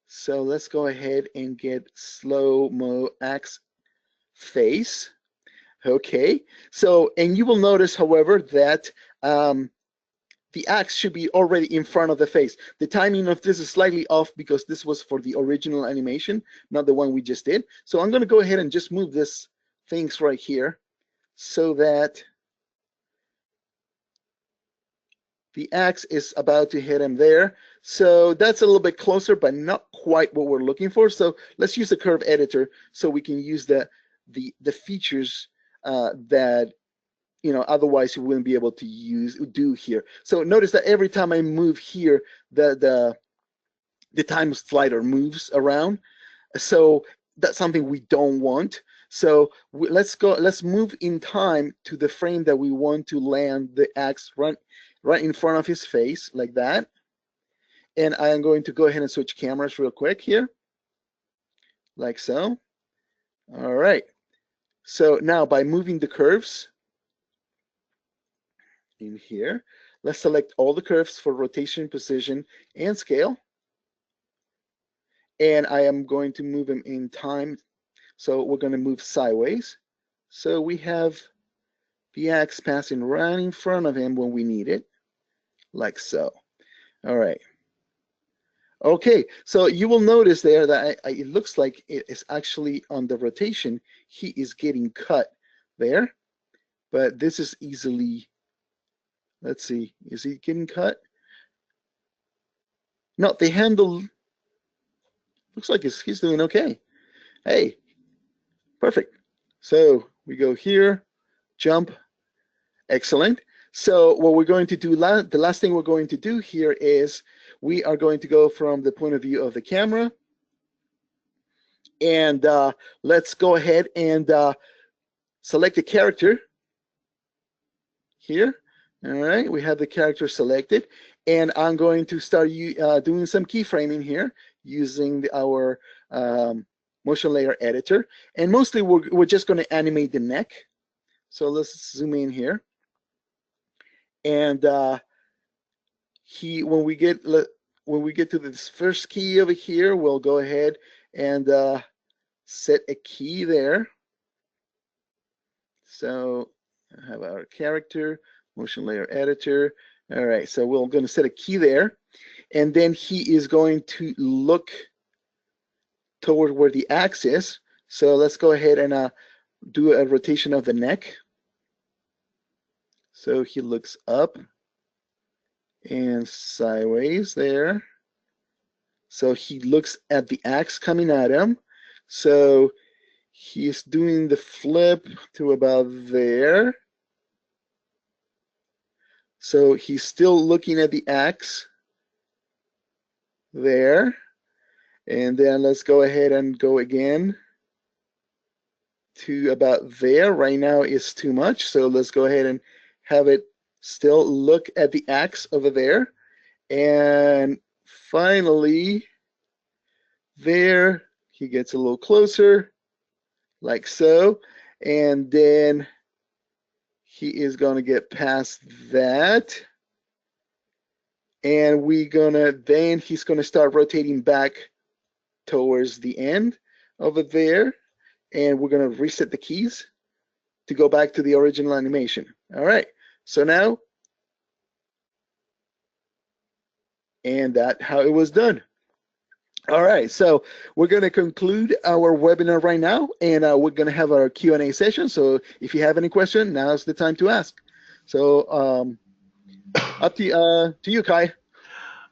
So let's go ahead and get slow-mo axe face. Okay, so, and you will notice, however, that the axe should be already in front of the face. The timing of this is slightly off because this was for the original animation, not the one we just did. So I'm going to go ahead and just move this things right here so that the axe is about to hit him there. So that's a little bit closer, but not quite what we're looking for. So let's use the curve editor so we can use the features that otherwise you wouldn't be able to do here. So notice that every time I move here, the time slider moves around. So that's something we don't want. So let's move in time to the frame that we want to land the axe right in front of his face, like that. And I am going to go ahead and switch cameras real quick here, like so. All right. So now by moving the curves in here, let's select all the curves for rotation, position, and scale. And I am going to move them in time. So we're going to move sideways. So we have the axe passing right in front of him when we need it, like so. All right. Okay, so you will notice there that it looks like it is actually on the rotation. He is getting cut there, but this is easily, let's see, is he getting cut? No, the handle looks like he's doing okay. Hey, perfect. So we go here, jump, excellent. So what we're going to do, the last thing we're going to do here is we are going to go from the point of view of the camera, and let's go ahead and select the character here. All right, we have the character selected, and I'm going to start doing some keyframing here using our motion layer editor. And mostly we're just going to animate the neck. So let's zoom in here. And when we get to this first key over here, we'll go ahead and set a key there. So I have our character, motion layer editor. All right, so we're going to set a key there, and then he is going to look toward where the axe is. So let's go ahead and do a rotation of the neck. So he looks up and sideways there. So he looks at the axe coming at him. So he's doing the flip to about there. So he's still looking at the axe there. And then let's go ahead and go again to about there. Right now is too much. So let's go ahead and have it still look at the axe over there. And finally, there, he gets a little closer, like so. And then he is going to get past that. And then he's going to start rotating back towards the end over there. And we're going to reset the keys to go back to the original animation. All right, so now, and that's how it was done. All right, so we're going to conclude our webinar right now, and we're going to have our Q&A session. So if you have any question, now's the time to ask. So up to you, Kai.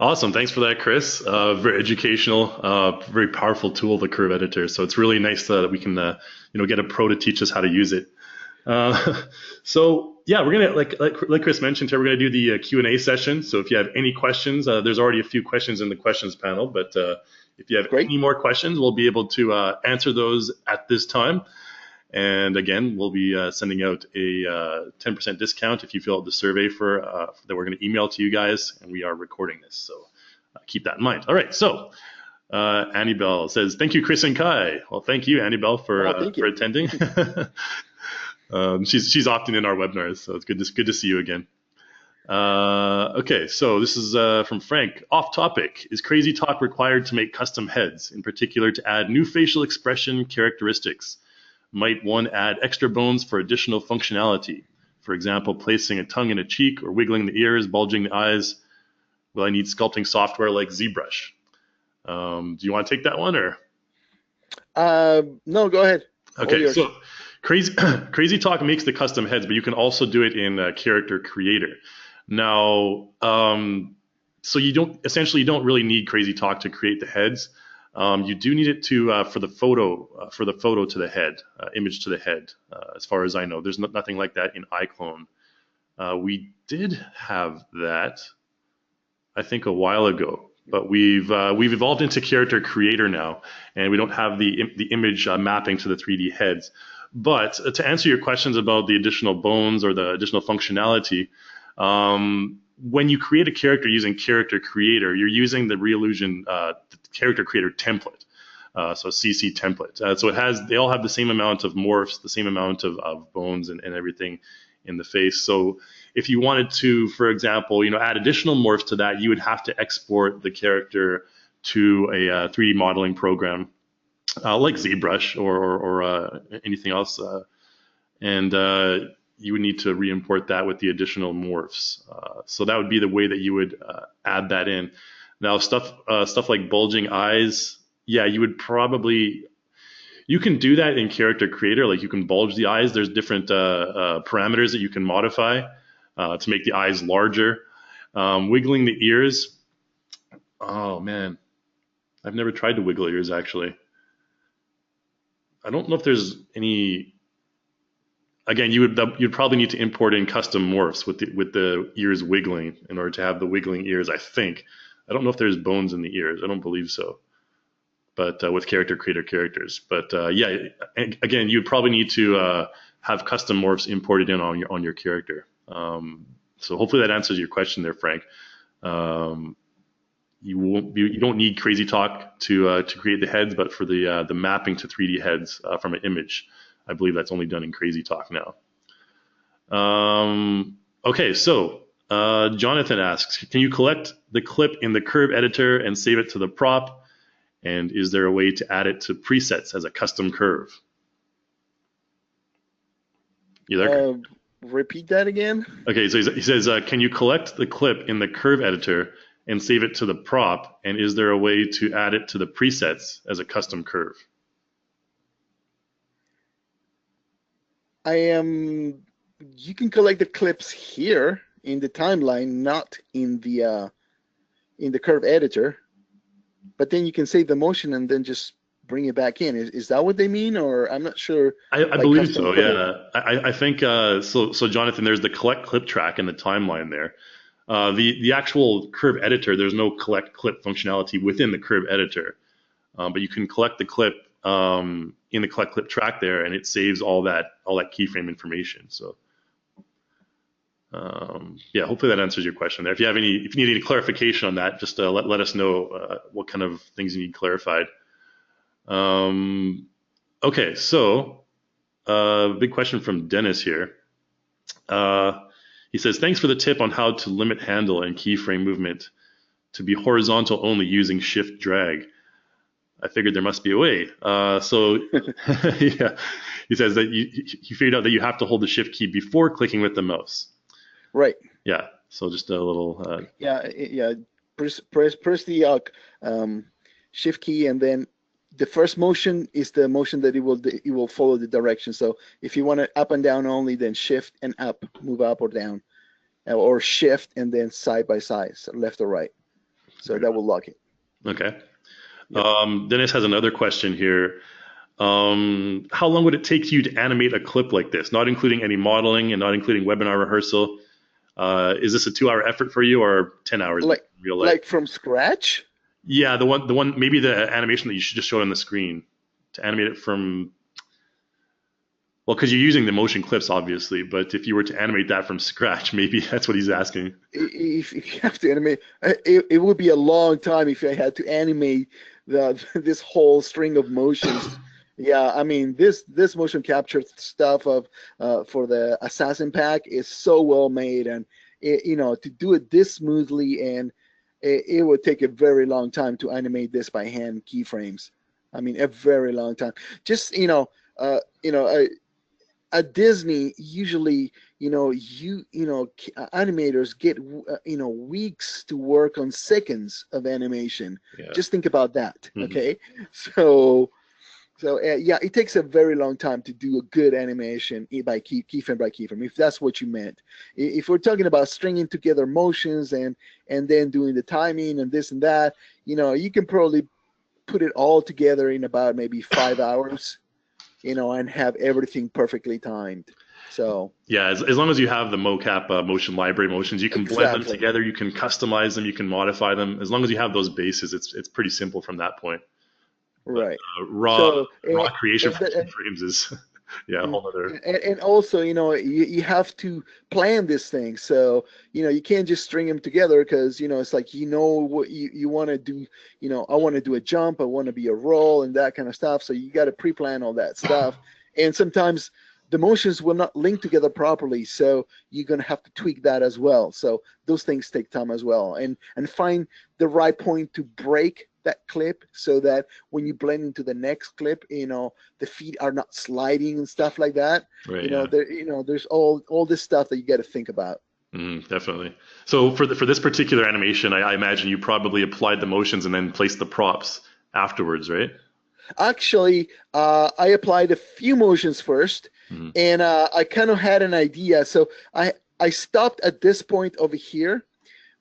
Awesome. Thanks for that, Chris. Very educational, very powerful tool, the curve editor. So it's really nice that we can, get a pro to teach us how to use it. So yeah, we're gonna like Chris mentioned here, we're gonna do the Q&A session. So if you have any questions, there's already a few questions in the questions panel, but if you have any more questions, we'll be able to answer those at this time. And again, we'll be sending out a 10% discount if you fill out the survey that we're going to email to you guys, and we are recording this, so keep that in mind. All right, so Annie Bell says, "Thank you, Chris and Kai." Well, thank you, Annie Bell, for attending. She's often in our webinars, so it's good to see you again. Okay, so this is from Frank. Off topic: is Crazy Talk required to make custom heads, in particular to add new facial expression characteristics? Might one add extra bones for additional functionality? For example, placing a tongue in a cheek or wiggling the ears, bulging the eyes. Will I need sculpting software like ZBrush? Do you want to take that one or? No, go ahead. All Okay, yours. so Crazy Talk makes the custom heads, but you can also do it in Character Creator. Now, so you don't really need Crazy Talk to create the heads. You do need it to for the photo to the head, image to the head. As far as I know, there's nothing like that in iClone. We did have that, I think, a while ago, but we've evolved into Character Creator now, and we don't have the image mapping to the 3D heads. But to answer your questions about the additional bones or the additional functionality, when you create a character using Character Creator, you're using the Reallusion Character Creator template, so CC template. So they all have the same amount of morphs, the same amount of bones and everything in the face. So if you wanted to, for example, add additional morphs to that, you would have to export the character to a 3D modeling program like ZBrush or anything else, and you would need to re-import that with the additional morphs. So that would be the way that you would add that in. Now, stuff like bulging eyes, yeah, you can do that in Character Creator. Like you can bulge the eyes. There's different parameters that you can modify to make the eyes larger. Wiggling the ears. Oh man, I've never tried to wiggle ears actually. I don't know if there's any. Again, you'd probably need to import in custom morphs with the ears wiggling in order to have the wiggling ears. I think. I don't know if there's bones in the ears. I don't believe so. But with Character Creator characters. But yeah, again, you'd probably need to have custom morphs imported in on your character. So hopefully that answers your question there, Frank. You don't need Crazy Talk to create the heads, but for the mapping to 3D heads from an image, I believe that's only done in Crazy Talk now. Okay, so Jonathan asks, can you collect the clip in the curve editor and save it to the prop? And is there a way to add it to presets as a custom curve? You there? Repeat that again. Okay, so he says, can you collect the clip in the curve editor and save it to the prop? And is there a way to add it to the presets as a custom curve? You can collect the clips here in the timeline, not in the curve editor. But then you can save the motion and then just bring it back in. Is that what they mean, or I'm not sure? I believe so. Yeah, I think so. So Jonathan, there's the collect clip track in the timeline there. The actual curve editor, there's no collect clip functionality within the curve editor, but you can collect the clip in the collect clip track there, and it saves all that keyframe information. So. Yeah, hopefully that answers your question there. If you need any clarification on that, just let us know what kind of things you need clarified. Okay, so big question from Dennis here. He says, thanks for the tip on how to limit handle and keyframe movement to be horizontal only using shift drag. I figured there must be a way. So yeah, he says that he figured out that you have to hold the shift key before clicking with the mouse. Right. Yeah. So just a little. Yeah. Press the shift key, and then the first motion is the motion that it will follow the direction. So if you want it up and down only, then shift and up, move up or down, or shift and then side by side, so left or right. So that will lock it. Okay. Yep. Dennis has another question here. How long would it take you to animate a clip like this, not including any modeling and not including webinar rehearsal? Is this a 2-hour effort for you or 10 hours in real life? Like from scratch? Yeah, the one, maybe the animation that you should just show on the screen to animate it from. Well, because you're using the motion clips, obviously, but if you were to animate that from scratch, maybe that's what he's asking. If you have to animate, it would be a long time if I had to animate this whole string of motions. Yeah, I mean this motion capture stuff for the Assassin pack is so well made, and to do it this smoothly, and it would take a very long time to animate this by hand keyframes. I mean, a very long time. Just you know, at Disney, usually, animators get, weeks to work on seconds of animation. Yeah. Just think about that, Hmm. okay? So, yeah, it takes a very long time to do a good animation by keyframe by keyframe, if that's what you meant. If we're talking about stringing together motions and then doing the timing and this and that, you can probably put it all together in about maybe 5 hours, and have everything perfectly timed. So Yeah, as long as you have the mocap motion library motions, you can blend them exactly, together, you can customize them, you can modify them. As long as you have those bases, it's pretty simple from that point. But right. raw So raw creation and, from and keyframes is yeah, a Mm, whole other. and also, you have to plan this thing. So, you can't just string them together because, it's like, what you want to do. I want to do a jump, I want to be a roll and that kind of stuff. So you got to pre-plan all that stuff. And sometimes the motions will not link together properly. So you're going to have to tweak that as well. So those things take time as well. And find the right point to break that clip so that when you blend into the next clip, the feet are not sliding and stuff like that. Right, yeah. There's all this stuff that you got to think about. Definitely. So for this particular animation, I imagine you probably applied the motions and then placed the props afterwards, right? Actually, I applied a few motions first, Hmm. and I kind of had an idea. So I stopped at this point over here,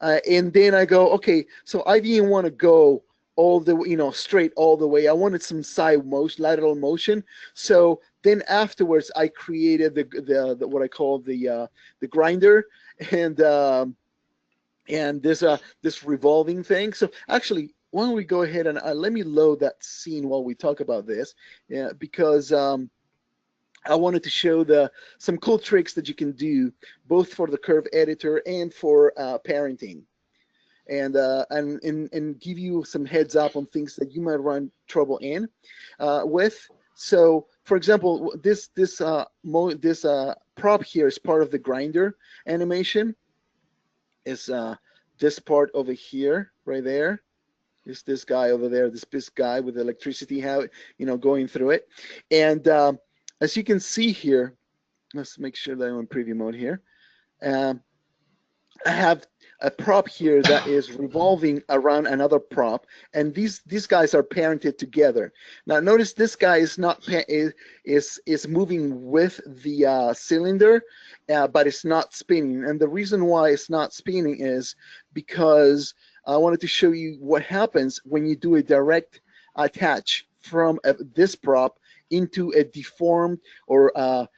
and then I go, okay. So I didn't want to go all the straight all the way. I wanted some side motion, lateral motion. So then afterwards, I created the what I call the grinder, and this revolving thing. So actually, why don't we go ahead and let me load that scene while we talk about this, yeah, because I wanted to show some cool tricks that you can do both for the curve editor and for parenting, and give you some heads up on things that you might run trouble in with. So, for example, this prop here is part of the grinder animation. Is this part over here, right there? Is this guy over there? This guy with electricity, going through it, and as you can see here, let's make sure that I'm in preview mode here. Um, I have a prop here that is revolving around another prop, and these guys are parented together. Now, notice this guy is not is moving with the cylinder, but it's not spinning. And the reason why it's not spinning is because I wanted to show you what happens when you do a direct attach from this prop into a deformed or a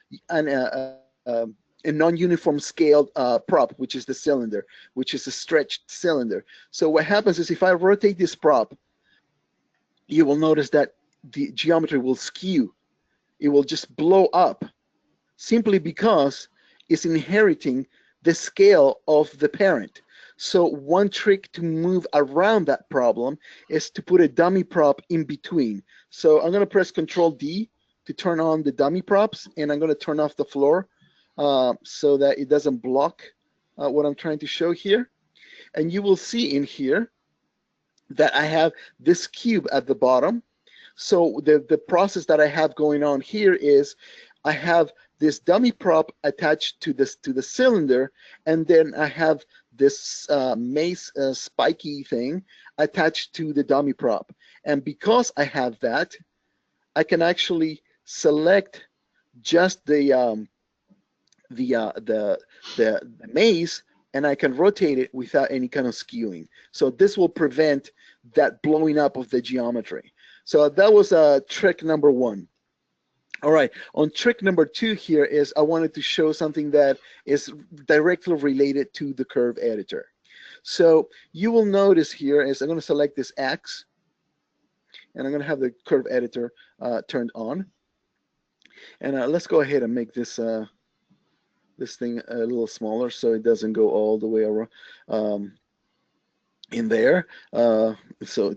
non-uniform scaled prop, which is the cylinder, which is a stretched cylinder. So what happens is if I rotate this prop, you will notice that the geometry will skew. It will just blow up simply because it's inheriting the scale of the parent. So one trick to move around that problem is to put a dummy prop in between. So I'm going to press Control D to turn on the dummy props, and I'm going to turn off the floor so that it doesn't block what I'm trying to show here. And you will see in here that I have this cube at the bottom. So the process that I have going on here is I have this dummy prop attached to the cylinder, and then I have this mace spiky thing attached to the dummy prop. And because I have that, I can actually select just the maze, and I can rotate it without any kind of skewing. So this will prevent that blowing up of the geometry. So that was trick number one. All right, on trick number two here is I wanted to show something that is directly related to the curve editor. So you will notice here is I'm going to select this X, and I'm going to have the curve editor turned on. And let's go ahead and make this thing a little smaller so it doesn't go all the way around in there. So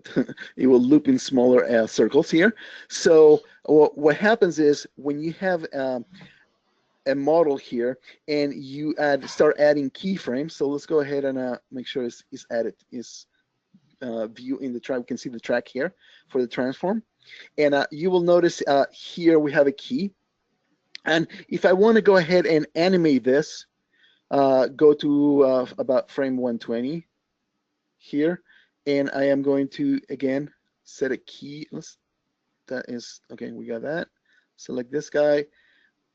it will loop in smaller circles here. So what happens is when you have a model here and you start adding keyframes. So let's go ahead and make sure it's added, is view in the track. We can see the track here for the transform. And you will notice here we have a key. And if I want to go ahead and animate this, go to about frame 120 here, and I am going to, again, set a key. That is, okay, we got that. Select this guy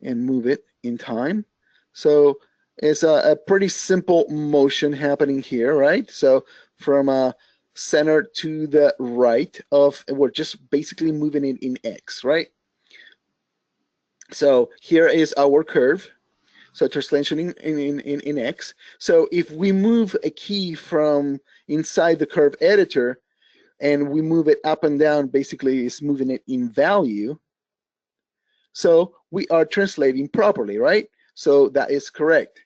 and move it in time. So it's a pretty simple motion happening here, right? So from center to the right of, we're just basically moving it in X, right? So here is our curve. So translation in X. So if we move a key from inside the curve editor and we move it up and down, basically it's moving it in value. So we are translating properly, right? So that is correct.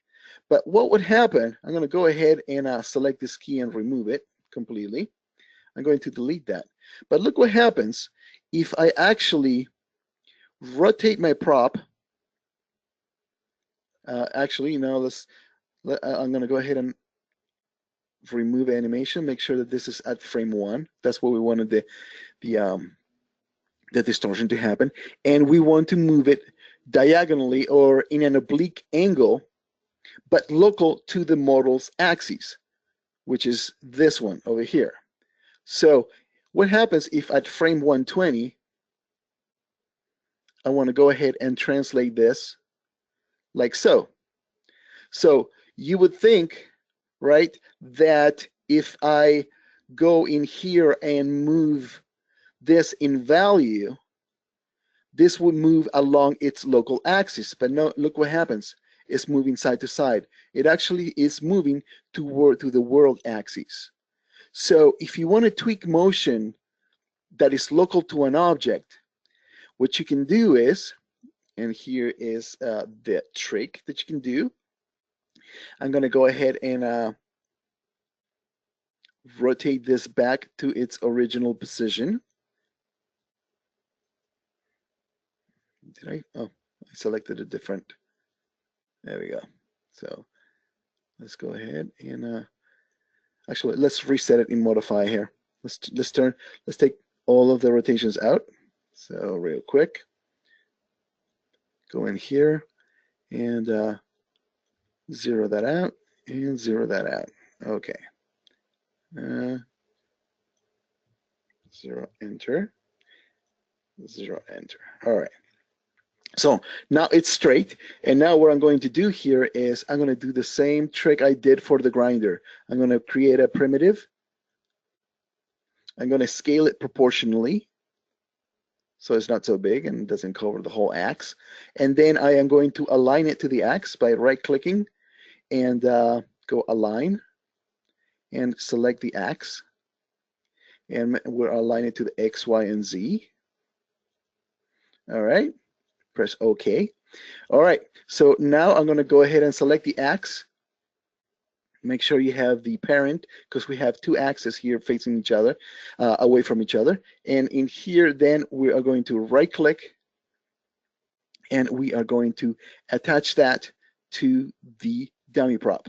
But what would happen, I'm going to go ahead and select this key and remove it completely. I'm going to delete that. But look what happens if I actually rotate my prop. Actually, now I'm going to go ahead and remove animation, make sure that this is at frame 1. That's what we wanted the distortion to happen. And we want to move it diagonally or in an oblique angle, but local to the model's axis, which is this one over here. So what happens if at frame 120, I want to go ahead and translate this like so. So you would think, right, that if I go in here and move this in value, this would move along its local axis. But no, look what happens. It's moving side to side. It actually is moving to the world axis. So if you want to tweak motion that is local to an object, what you can do is, and here is the trick that you can do. I'm going to go ahead and rotate this back to its original position. Did I? Oh, I selected a different. There we go. So let's go ahead and actually let's reset it in modify here. Let's take all of the rotations out. So real quick, go in here and zero that out and zero that out. Okay. Zero, enter. Zero, enter. All right. So now it's straight. And now what I'm going to do here is I'm going to do the same trick I did for the grinder. I'm going to create a primitive. I'm going to scale it proportionally, so it's not so big and doesn't cover the whole axe. And then I am going to align it to the axe by right-clicking and go align and select the axe. And we'll align it to the X, Y, and Z. All right, press OK. All right, so now I'm going to go ahead and select the axe. Make sure you have the parent, because we have two axes here facing each other, away from each other. And in here, then we are going to right-click, and we are going to attach that to the dummy prop.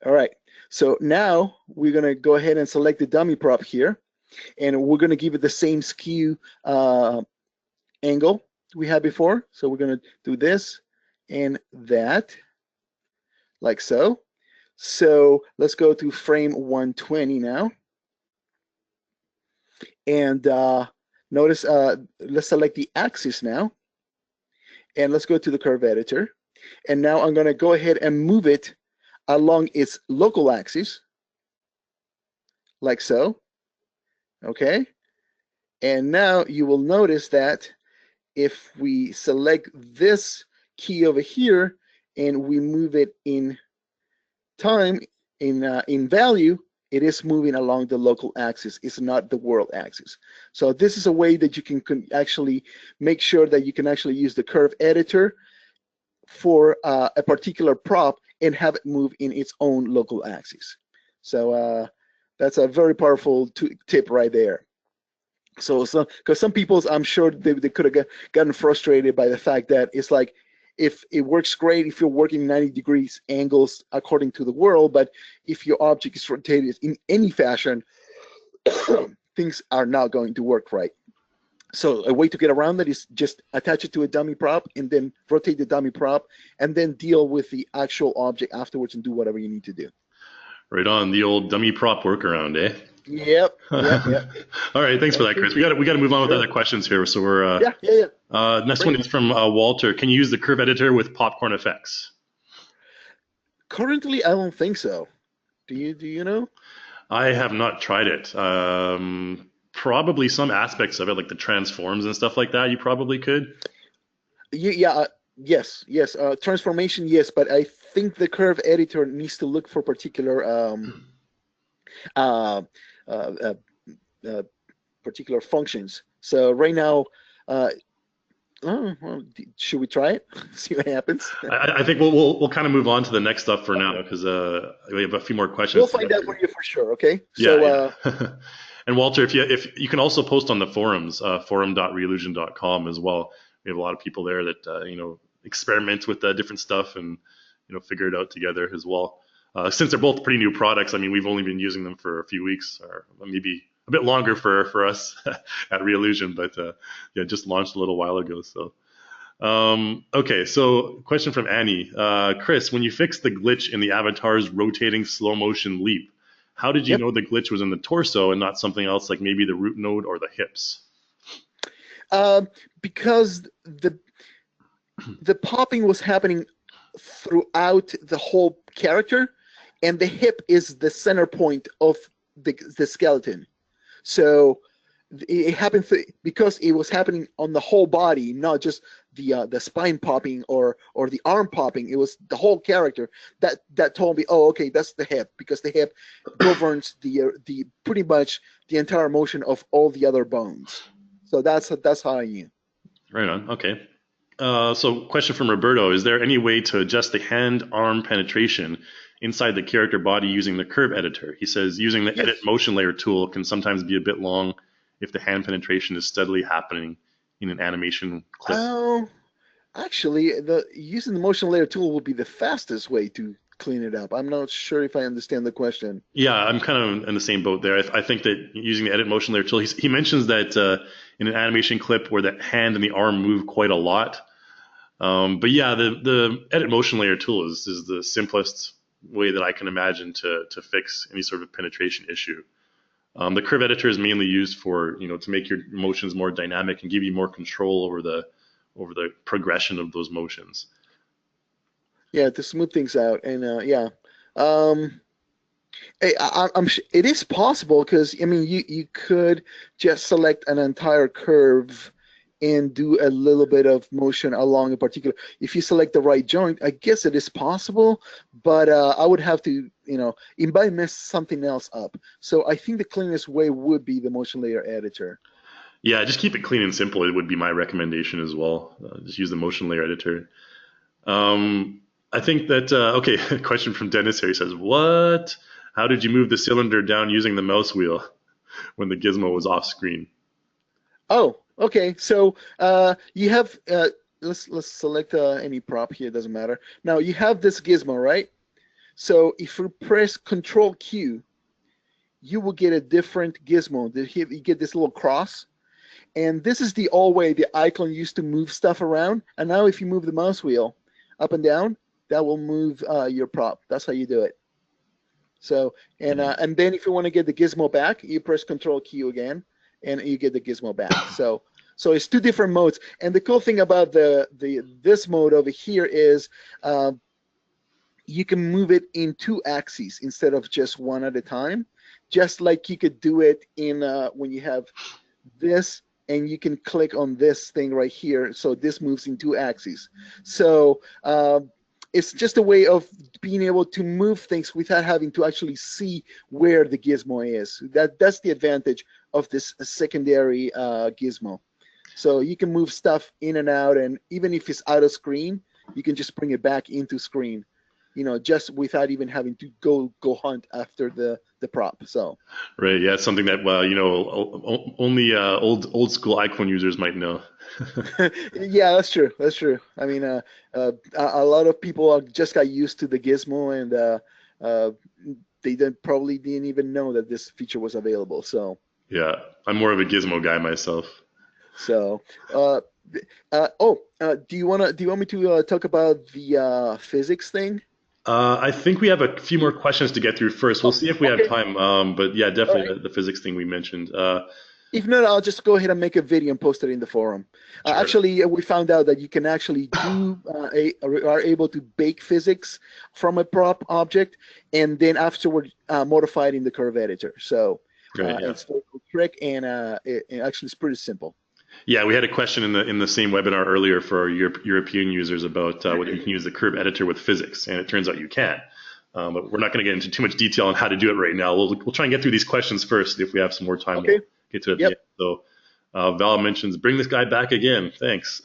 All right, so now we're going to go ahead and select the dummy prop here, and we're going to give it the same skew angle we had before. So we're going to do this and that, like so. So let's go to frame 120 now. And notice, let's select the axis now. And let's go to the curve editor. And now I'm going to go ahead and move it along its local axis, like so. Okay. And now you will notice that if we select this key over here and we move it in time, in value, it is moving along the local axis. It's not the world axis. So this is a way that you can actually make sure that you can actually use the curve editor for a particular prop and have it move in its own local axis. So that's a very powerful tip right there. So because some people, I'm sure they could have gotten frustrated by the fact that it's like, if it works great if you're working 90 degrees angles according to the world, but if your object is rotated in any fashion, things are not going to work right. So a way to get around that is just attach it to a dummy prop and then rotate the dummy prop and then deal with the actual object afterwards and do whatever you need to do. Right on, the old dummy prop workaround, eh? Yep, yep, yep. All right, thanks for that, Chris. We got to move on with Sure. other questions here. So we're Yeah. next Bring one it. is from Walter. Can you use the curve editor with popcorn effects? Currently, I don't think so. Do you know? I have not tried it. Probably some aspects of it, like the transforms and stuff like that, you probably could. Yeah. Yes. Transformation, yes, but I think the curve editor needs to look for particular uh, uh, uh, uh, particular functions. So right now, uh, oh, well, should we try it? See what happens. I think we'll kind of move on to the next stuff for now because we have a few more questions We'll to find get out through. for you for sure. Okay. Yeah, So yeah. And Walter, if you can also post on the forums, forum.reallusion.com as well. We have a lot of people there that experiment with different stuff and figure it out together as well. Since they're both pretty new products, I mean, we've only been using them for a few weeks or maybe a bit longer for us at Reallusion, but yeah, just launched a little while ago. So okay, so question from Annie. Chris, when you fixed the glitch in the avatar's rotating slow motion leap, how did you yep. know the glitch was in the torso and not something else like maybe the root node or the hips? Because the popping was happening throughout the whole character, and the hip is the center point of the skeleton. So it happened because it was happening on the whole body, not just the spine popping or the arm popping. It was the whole character that told me, oh, okay, that's the hip, because the hip governs the pretty much the entire motion of all the other bones. So that's how I knew. Right on. Okay. So question from Roberto. Is there any way to adjust the hand-arm penetration inside the character body using the curve editor? He says using the edit Yes. motion layer tool can sometimes be a bit long if the hand penetration is steadily happening in an animation clip. Oh, actually, the using the motion layer tool would be the fastest way to clean it up. I'm not sure if I understand the question. Yeah, I'm kind of in the same boat there. I think that using the edit motion layer tool, he mentions that in an animation clip where the hand and the arm move quite a lot. But yeah, the edit motion layer tool is the simplest way that I can imagine to fix any sort of penetration issue. The curve editor is mainly used for to make your motions more dynamic and give you more control over the progression of those motions. Yeah, to smooth things out, and yeah. Um, it is possible, because I mean you could just select an entire curve and do a little bit of motion along a particular. If you select the right joint, I guess it is possible, but I would have to, it might mess something else up. So I think the cleanest way would be the motion layer editor. Yeah, just keep it clean and simple. It would be my recommendation as well. Just use the motion layer editor. I think that okay. Question from Dennis here. He says, "What? How did you move the cylinder down using the mouse wheel when the gizmo was off screen?" Oh, okay. So you have let's select any prop here. Doesn't matter. Now you have this gizmo, right? So if you press Control Q, you will get a different gizmo. You get this little cross, and this is the old way the iClone used to move stuff around. And now if you move the mouse wheel up and down, that will move your prop. That's how you do it. So and then if you want to get the gizmo back, you press Control Q again, and you get the gizmo back. So it's two different modes. And the cool thing about this mode over here is you can move it in two axes instead of just one at a time. Just like you could do it in when you have this, and you can click on this thing right here. So this moves in two axes. So it's just a way of being able to move things without having to actually see where the gizmo is. That's the advantage of this secondary gizmo. So you can move stuff in and out, and even if it's out of screen, you can just bring it back into screen, just without even having to go hunt after the prop. So Right. Yeah, it's something that only old school iClone users might know. yeah, that's true. That's true. I mean, a lot of people just got used to the gizmo, and they probably didn't even know that this feature was available. So Yeah, I'm more of a gizmo guy myself. So, do you want me to talk about the physics thing? I think we have a few more questions to get through first. We'll Oh, see if we have okay. time. But yeah, All definitely right. the physics thing we mentioned. If not, I'll just go ahead and make a video and post it in the forum. Sure. Actually, we found out that you can actually are able to bake physics from a prop object and then afterward modify it in the curve editor. So Great. Yeah. it's a very cool trick, and it actually is pretty simple. Yeah, we had a question in the same webinar earlier for our European users about whether you can use the curve editor with physics, and it turns out you can. But we're not going to get into too much detail on how to do it right now. We'll try and get through these questions first. If we have some more time, we'll Okay. get to it at the Yep. end. So Val mentions, bring this guy back again. Thanks.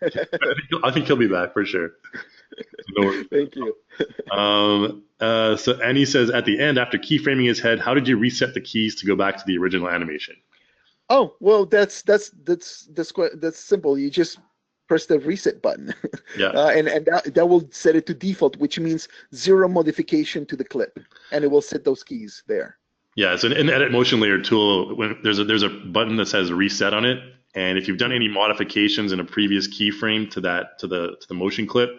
I think he'll be back for sure. No worries. Thank you. So Annie says, at the end, after keyframing his head, how did you reset the keys to go back to the original animation? Oh, well, that's simple. You just press the reset button, Yeah. and that will set it to default, which means 0 modification to the clip, and it will set those keys there. Yeah, it's an edit motion layer tool. When there's a button that says reset on it, and if you've done any modifications in a previous keyframe to the motion clip,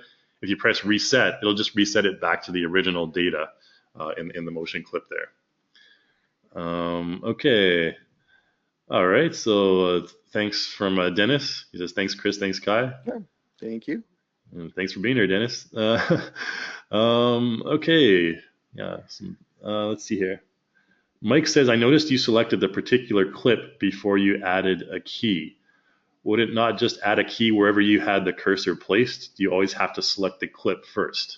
if you press reset, it'll just reset it back to the original data in the motion clip there. Okay. All right. So thanks from Dennis. He says thanks, Chris. Thanks, Kai. Yeah. Thank you. And thanks for being here, Dennis. Okay. Yeah. Let's see here. Mike says, I noticed you selected the particular clip before you added a key. Would it not just add a key wherever you had the cursor placed? Do you always have to select the clip first?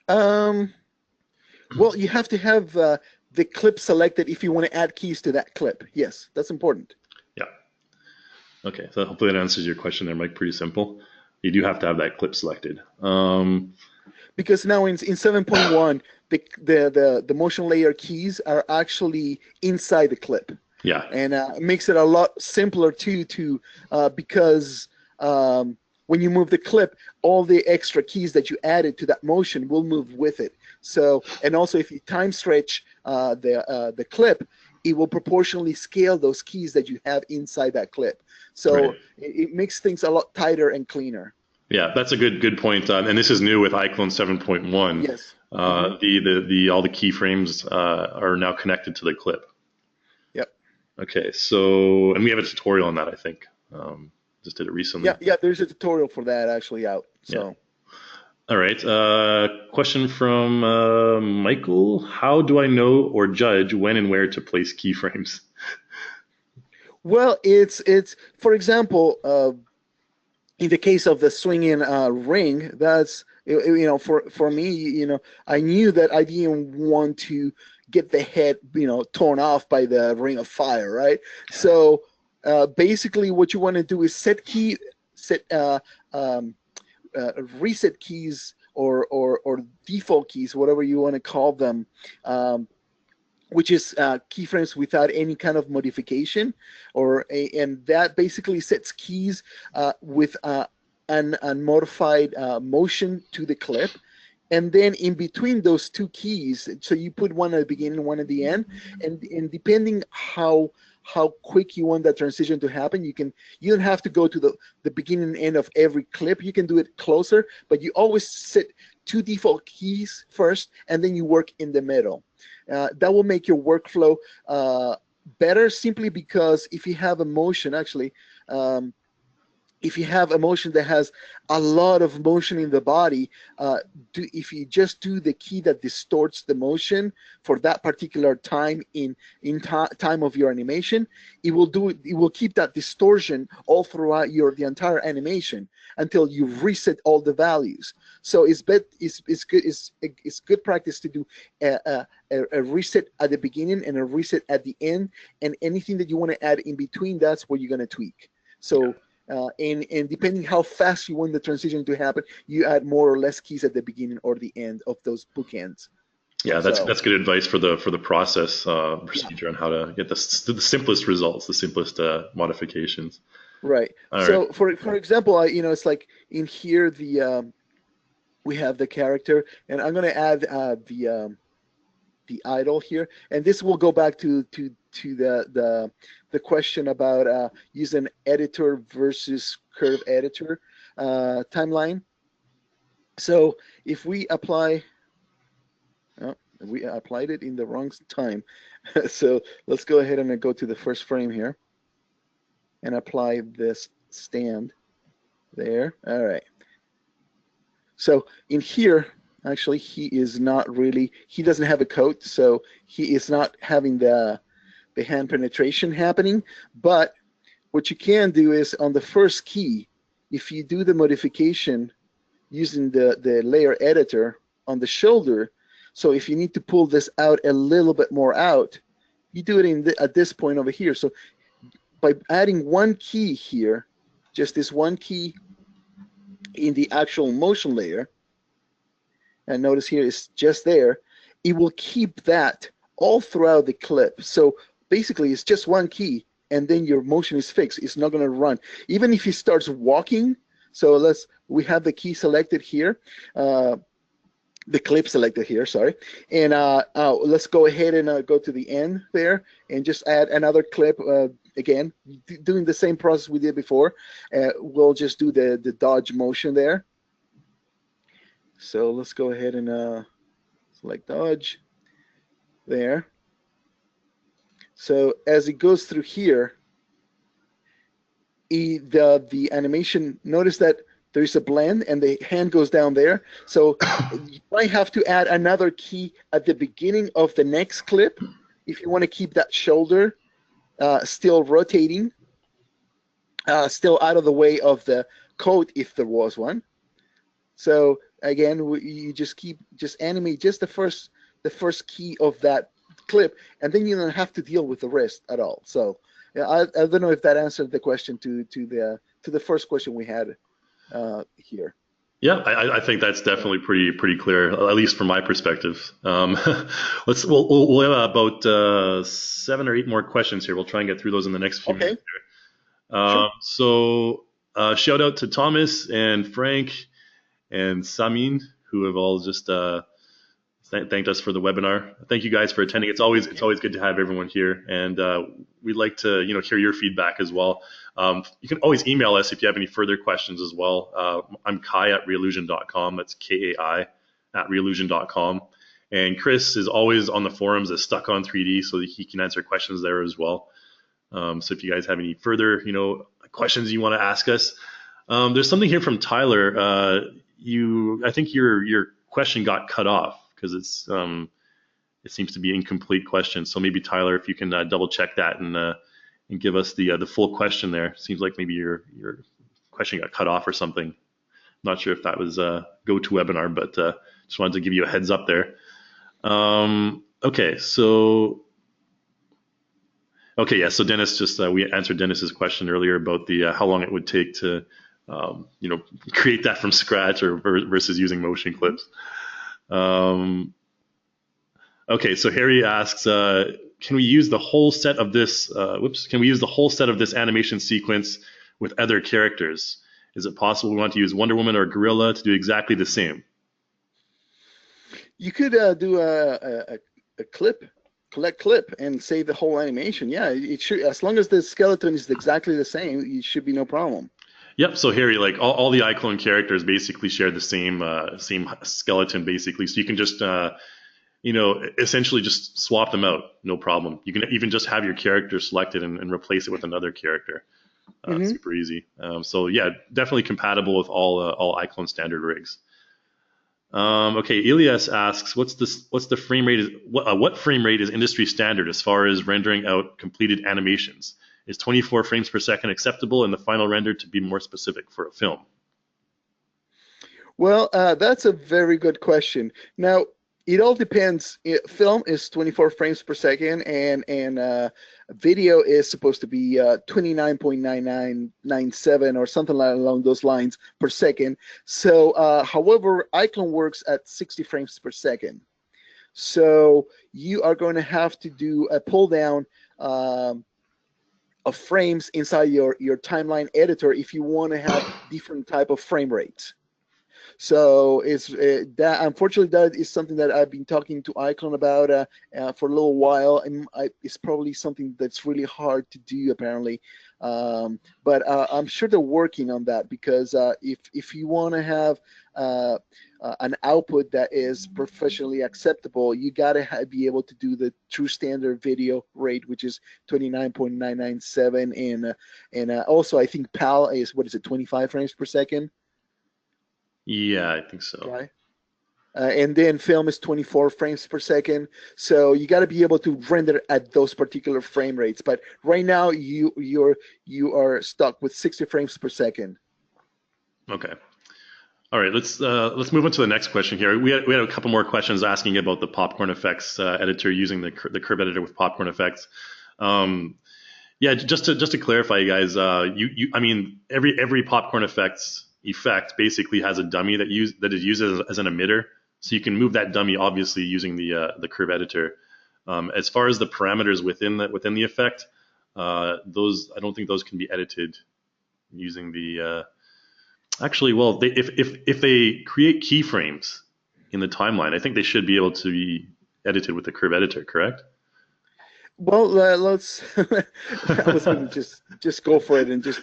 Well, you have to have the clip selected if you want to add keys to that clip. Yes, that's important. Yeah. Okay. So hopefully that answers your question there, Mike. Pretty simple. You do have to have that clip selected. Because now in 7.1, the motion layer keys are actually inside the clip. Yeah. And it makes it a lot simpler too, because when you move the clip, all the extra keys that you added to that motion will move with it. So, and also if you time stretch the clip, it will proportionally scale those keys that you have inside that clip. So right. it makes things a lot tighter and cleaner. Yeah, that's a good point. And this is new with iClone 7.1. Yes. All the keyframes are now connected to the clip. Yep. Okay, so and we have a tutorial on that, I think. Just did it recently. Yeah. There's a tutorial for that actually out. So. Yeah. All right. Question from Michael: how do I know or judge when and where to place keyframes? Well, it's for example, in the case of the swinging ring, that's for me, I knew that I didn't want to get the head torn off by the ring of fire, right? So basically, what you want to do is reset keys or default keys, whatever you want to call them, which is keyframes without any kind of modification, and that basically sets keys with an unmodified motion to the clip. And then in between those two keys, so you put one at the beginning, one at the end, and depending how quick you want that transition to happen, you don't have to go to the beginning and end of every clip. You can do it closer, but you always set 2 default keys first, and then you work in the middle. That will make your workflow better, simply because if you have a motion, if you have a motion that has a lot of motion in the body, if you just do the key that distorts the motion for that particular time in time of your animation, it will keep that distortion all throughout the entire animation until you reset all the values. So it's good practice to do a reset at the beginning and a reset at the end, and anything that you want to add in between, that's where you're going to tweak. So. And depending how fast you want the transition to happen, you add more or less keys at the beginning or the end of those bookends. Yeah, that's good advice for the process procedure on how to get the simplest results, the simplest modifications. Right. So for example, it's like in here we have the character, and I'm going to add the idle here, and this will go back to to the question about using editor versus curve editor timeline. So if we apply, oh, we applied it in the wrong time. So let's go ahead and go to the first frame here and apply this stand there. All right. So in here, actually, he is not really, he doesn't have a coat, so he is not having the hand penetration happening. But what you can do is on the first key, if you do the modification using the layer editor on the shoulder, so if you need to pull this out a little bit more out, you do it at this point over here. So by adding one key here, just this one key in the actual motion layer, and notice here it's just there, it will keep that all throughout the clip. So basically it's just one key and then your motion is fixed. It's not going to run. Even if he starts walking, so we have the key selected here, the clip selected here, sorry. And let's go ahead and go to the end there and just add another clip. Again, doing the same process we did before. We'll just do the dodge motion there. So let's go ahead and select dodge there. So as it goes through here, the animation, notice that there's a blend and the hand goes down there. So you might have to add another key at the beginning of the next clip if you want to keep that shoulder still rotating, still out of the way of the coat if there was one. So again, you just animate just the first key of that clip, and then you don't have to deal with the rest at all. So yeah, I don't know if that answered the question to the first question we had here. Yeah, I think that's definitely pretty clear, at least from my perspective. We'll have about 7 or 8 more questions here. We'll try and get through those in the next few minutes here. Sure. So shout out to Thomas and Frank and Samin, who have all just thanked us for the webinar. Thank you guys for attending. It's always good to have everyone here, and we'd like to hear your feedback as well. You can always email us if you have any further questions as well. I'm Kai at reallusion.com. That's KAI at reallusion.com. And Chris is always on the forums as Stuck on 3D, so that he can answer questions there as well. So if you guys have any further questions you want to ask us, there's something here from Tyler. I think your question got cut off because it seems to be an incomplete question. So maybe Tyler, if you can double check that and give us the full question there. Seems like maybe your question got cut off or something. I'm not sure if that was GoToWebinar, but just wanted to give you a heads up there. Okay, so Dennis we answered Dennis's question earlier about the how long it would take to create that from scratch or versus using motion clips. Okay, so Harry asks, can we use the whole set of this? Can we use the whole set of this animation sequence with other characters? Is it possible we want to use Wonder Woman or Gorilla to do exactly the same? You could do a collect clip, and save the whole animation. Yeah, it should, as long as the skeleton is exactly the same, it should be no problem. Yep. So Harry, like all the iClone characters basically share the same skeleton, basically. So you can just essentially just swap them out, no problem. You can even just have your character selected and replace it with another character. Super easy. So yeah, definitely compatible with all iClone standard rigs. Okay, Elias asks, what's the frame rate? What frame rate is industry standard as far as rendering out completed animations? Is 24 frames per second acceptable in the final render, to be more specific for a film? Well, that's a very good question. Now, it all depends. Film is 24 frames per second, and video is supposed to be 29.9997 or something along those lines per second. So, however, iClone works at 60 frames per second. So you are going to have to do a pull down of frames inside your timeline editor if you want to have different type of frame rates. So it's that unfortunately that is something that I've been talking to iClone about for a little while, and it's probably something that's really hard to do apparently. But I'm sure they're working on that because if you want to have an output that is professionally acceptable, you gotta be able to do the true standard video rate, which is 29.997, and also I think PAL is what is it, 25 frames per second, Yeah, I think so. right? And then film is 24 frames per second. So you got to be able to render at those particular frame rates. But right now you are stuck with 60 frames per second. Okay. All right, let's move on to the next question here. We had a couple more questions asking about the popcorn effects editor using the curve editor with popcorn effects. Um, yeah, just to clarify, you guys, I mean every popcorn effects effect basically has a dummy that is used as an emitter, so you can move that dummy obviously using the curve editor. As far as the parameters within the effect, those I don't think those can be edited using the actually, well, if they create keyframes in the timeline, I think they should be able to be edited with the curve editor, correct? Well, let's. I was going to just go for it and just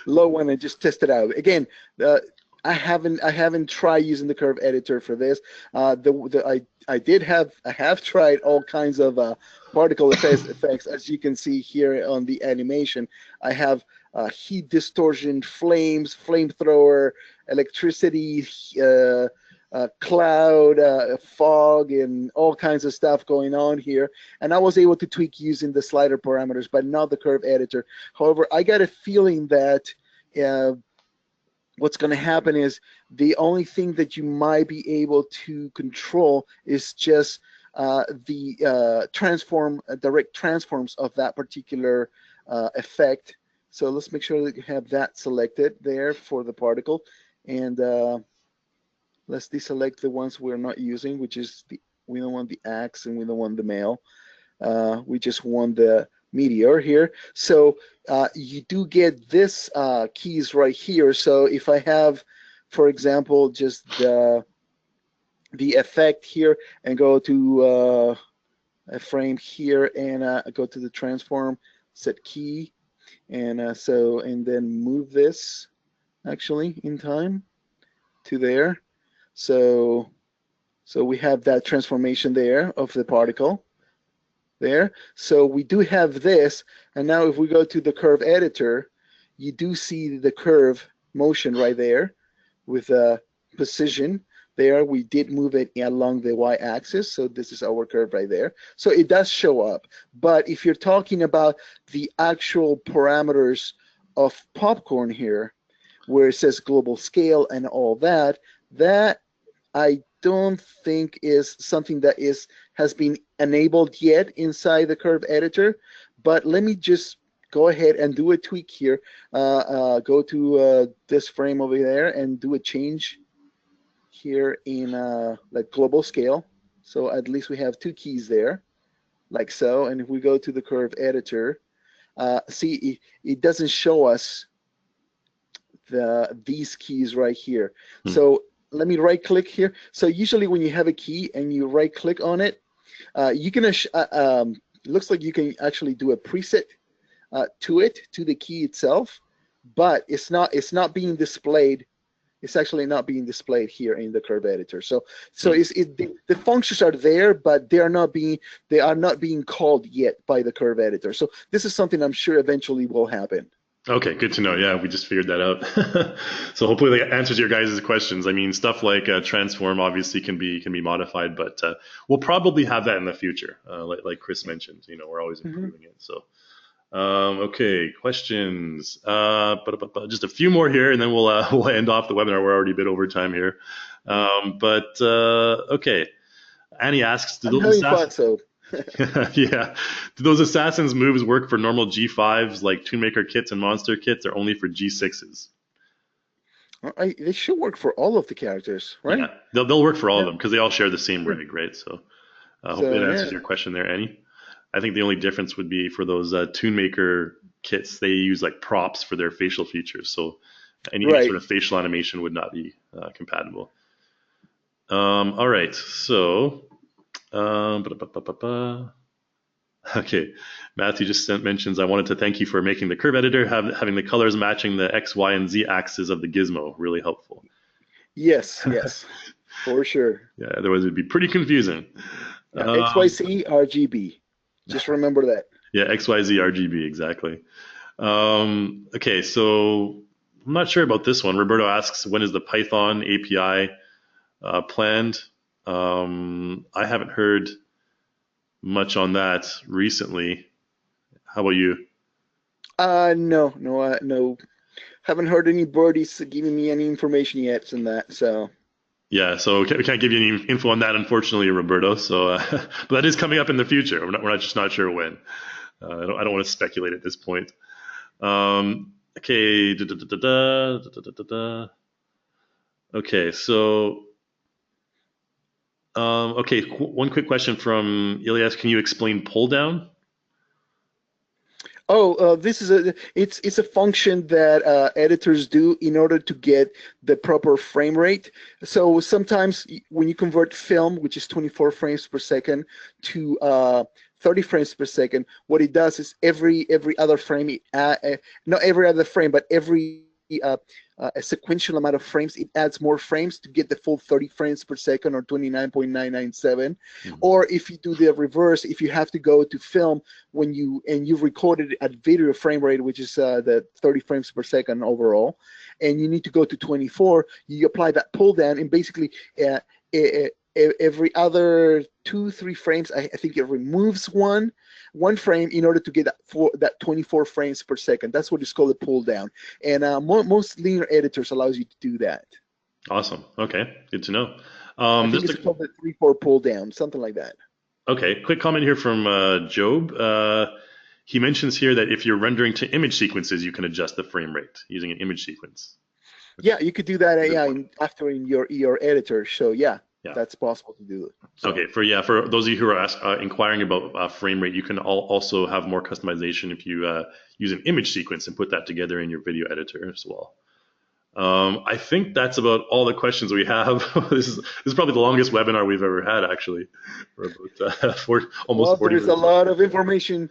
low one and just test it out. Again, uh, I haven't tried using the curve editor for this. I have tried all kinds of particle effects, as you can see here on the animation. I have heat distortion, flames, flamethrower, electricity, cloud, fog, and all kinds of stuff going on here. And I was able to tweak using the slider parameters, but not the curve editor. However, I got a feeling that uh, what's going to happen is the only thing that you might be able to control is just the direct transforms of that particular effect. So let's make sure that you have that selected there for the particle. And let's deselect the ones we're not using, which is we don't want the axe and we don't want the male. We just want the meteor here. So you do get this keys right here. So if I have, for example, just the effect here and go to a frame here and go to the transform, set key, and and then move this actually in time to there. So we have that transformation there of the particle there. So we do have this, and now if we go to the curve editor, you do see the curve motion right there with precision there. We did move it along the y-axis, so this is our curve right there. So it does show up. But if you're talking about the actual parameters of popcorn here, where it says global scale and all that, that I don't think is something that has been enabled yet inside the curve editor. But let me just go ahead and do a tweak here. Go to this frame over there and do a change here in like global scale. So at least we have two keys there, like so. And if we go to the curve editor, see it doesn't show us these keys right here. Hmm. So let me right click here. So usually when you have a key and you right click on it, you can looks like you can actually do a preset to the key itself, but it's not being displayed. It's actually not being displayed here in the curve editor. So the functions are there, but they are not being called yet by the curve editor. So this is something I'm sure eventually will happen. Okay, good to know. Yeah, we just figured that out. So hopefully that answers your guys' questions. I mean, stuff like transform obviously can be modified, but we'll probably have that in the future. Like Chris mentioned, we're always improving it. So okay, questions. Just a few more here, and then we'll end off the webinar. We're already a bit over time here. Okay. Annie asks, I'm having fun, so. yeah. Do those assassins moves work for normal G5s like Toonmaker kits and monster kits, or only for G6s? They should work for all of the characters, right? Yeah, they'll work for all of them because they all share the same rig, right? So hopefully that answers your question there, Annie. I think the only difference would be for those Toonmaker kits, they use like props for their facial features. So Any Right. sort of facial animation would not be compatible. All right, so ba-da-ba-ba-ba-ba. Okay, Matthew just mentions, I wanted to thank you for making the curve editor, having the colors matching the X, Y, and Z axis of the gizmo. Really helpful. Yes, yes, for sure. Yeah, otherwise it'd be pretty confusing. Yeah, Um, XYZ RGB. Just remember that. yeah, XYZ RGB, exactly. Okay, so I'm not sure about this one. Roberto asks, when is the Python API planned? I haven't heard much on that recently. How about you? No, no, no. Haven't heard any birdies giving me any information yet on that. So Yeah, so we can't give you any info on that, unfortunately, Roberto. So, but that is coming up in the future. We're not just not sure when. I don't want to speculate at this point. Okay. Okay. So, okay. One quick question from Ilias. Can you explain pull down? oh, this is it's a function that editors do in order to get the proper frame rate. So sometimes when you convert film, which is 24 frames per second, to 30 frames per second, what it does is every other frame, not every other frame, but every a sequential amount of frames, it adds more frames to get the full 30 frames per second or 29.997. Mhm. Or if you do the reverse, if you have to go to film you've recorded at video frame rate, which is the 30 frames per second overall, and you need to go to 24, you apply that pull down, and basically uh, every other 2-3 frames, I think it removes one frame in order to get that 24 frames per second. That's what is called a pull down, and most linear editors allows you to do that. Awesome. Okay. Good to know. I think Just it's called the 3-4 pull down, something like that. okay. Quick comment here from Job. He mentions here that if you're rendering to image sequences, you can adjust the frame rate using an image sequence, which Yeah, is you could do that. a good Yeah, point. after in your editor. So yeah, Yeah. that's possible to do. So Okay, for those of you who are inquiring about frame rate, you can also have more customization if you use an image sequence and put that together in your video editor as well. I think that's about all the questions we have. This is probably the longest webinar we've ever had, actually, for about almost well, 40 there's a minutes. lot of information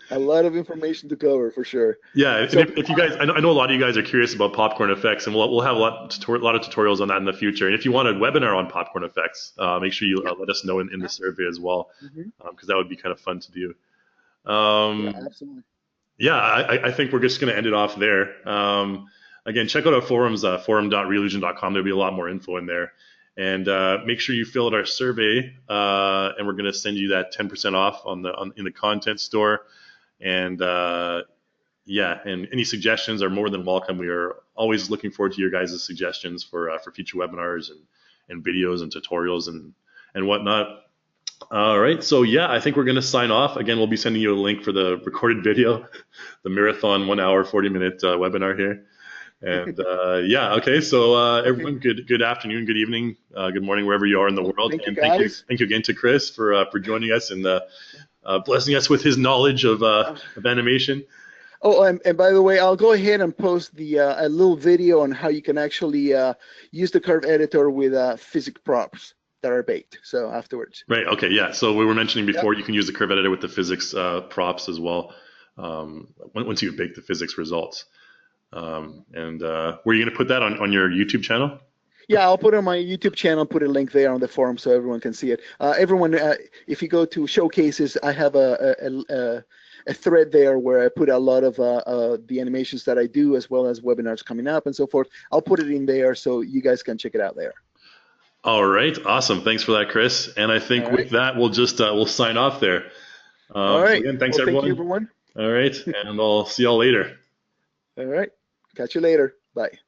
to cover for sure. Yeah, and So if you guys, I know a lot of you guys are curious about popcorn effects, and we'll have a lot of tutorials on that in the future. And if you want a webinar on popcorn effects, make sure you let us know in the survey as well, mhm. because that would be kind of fun to do. Yeah, Um, absolutely. yeah, I think we're just going to end it off there. Again, check out our forums, forum.reallusion.com. There'll be a lot more info in there. And make sure you fill out our survey, and we're going to send you that 10% off in the content store. And yeah, and any suggestions are more than welcome. We are always looking forward to your guys' suggestions for future webinars and videos and tutorials and whatnot. All right, so yeah, I think we're going to sign off. Again, we'll be sending you a link for the recorded video, the marathon 1 hour 40 minute webinar here. And yeah, okay, so Okay. everyone, good afternoon, good evening, good morning, wherever you are in the Well, world. thank you And guys. thank you again to Chris for joining us and blessing us with his knowledge Uh, of animation. oh, and by the way, I'll go ahead and post the a little video on how you can actually use the curve editor with physics props that are baked. So afterwards. Right. Okay. Yeah. So we were mentioning Yep. before, you can use the curve editor with the physics props as well. Once you bake the physics results. And were you going to put that on your YouTube channel? Yeah, I'll put it on my YouTube channel, put a link there on the forum so everyone can see it. If you go to showcases, I have a thread there where I put a lot of the animations that I do, as well as webinars coming up and so forth. I'll put it in there so you guys can check it out there. All right. Awesome. Thanks for that, Chris. And I All think right. with that, we'll sign off there. All So right. again, thanks Well, thank you, everyone. everyone. All right. And I'll see y'all later. All right. Catch you later. Bye.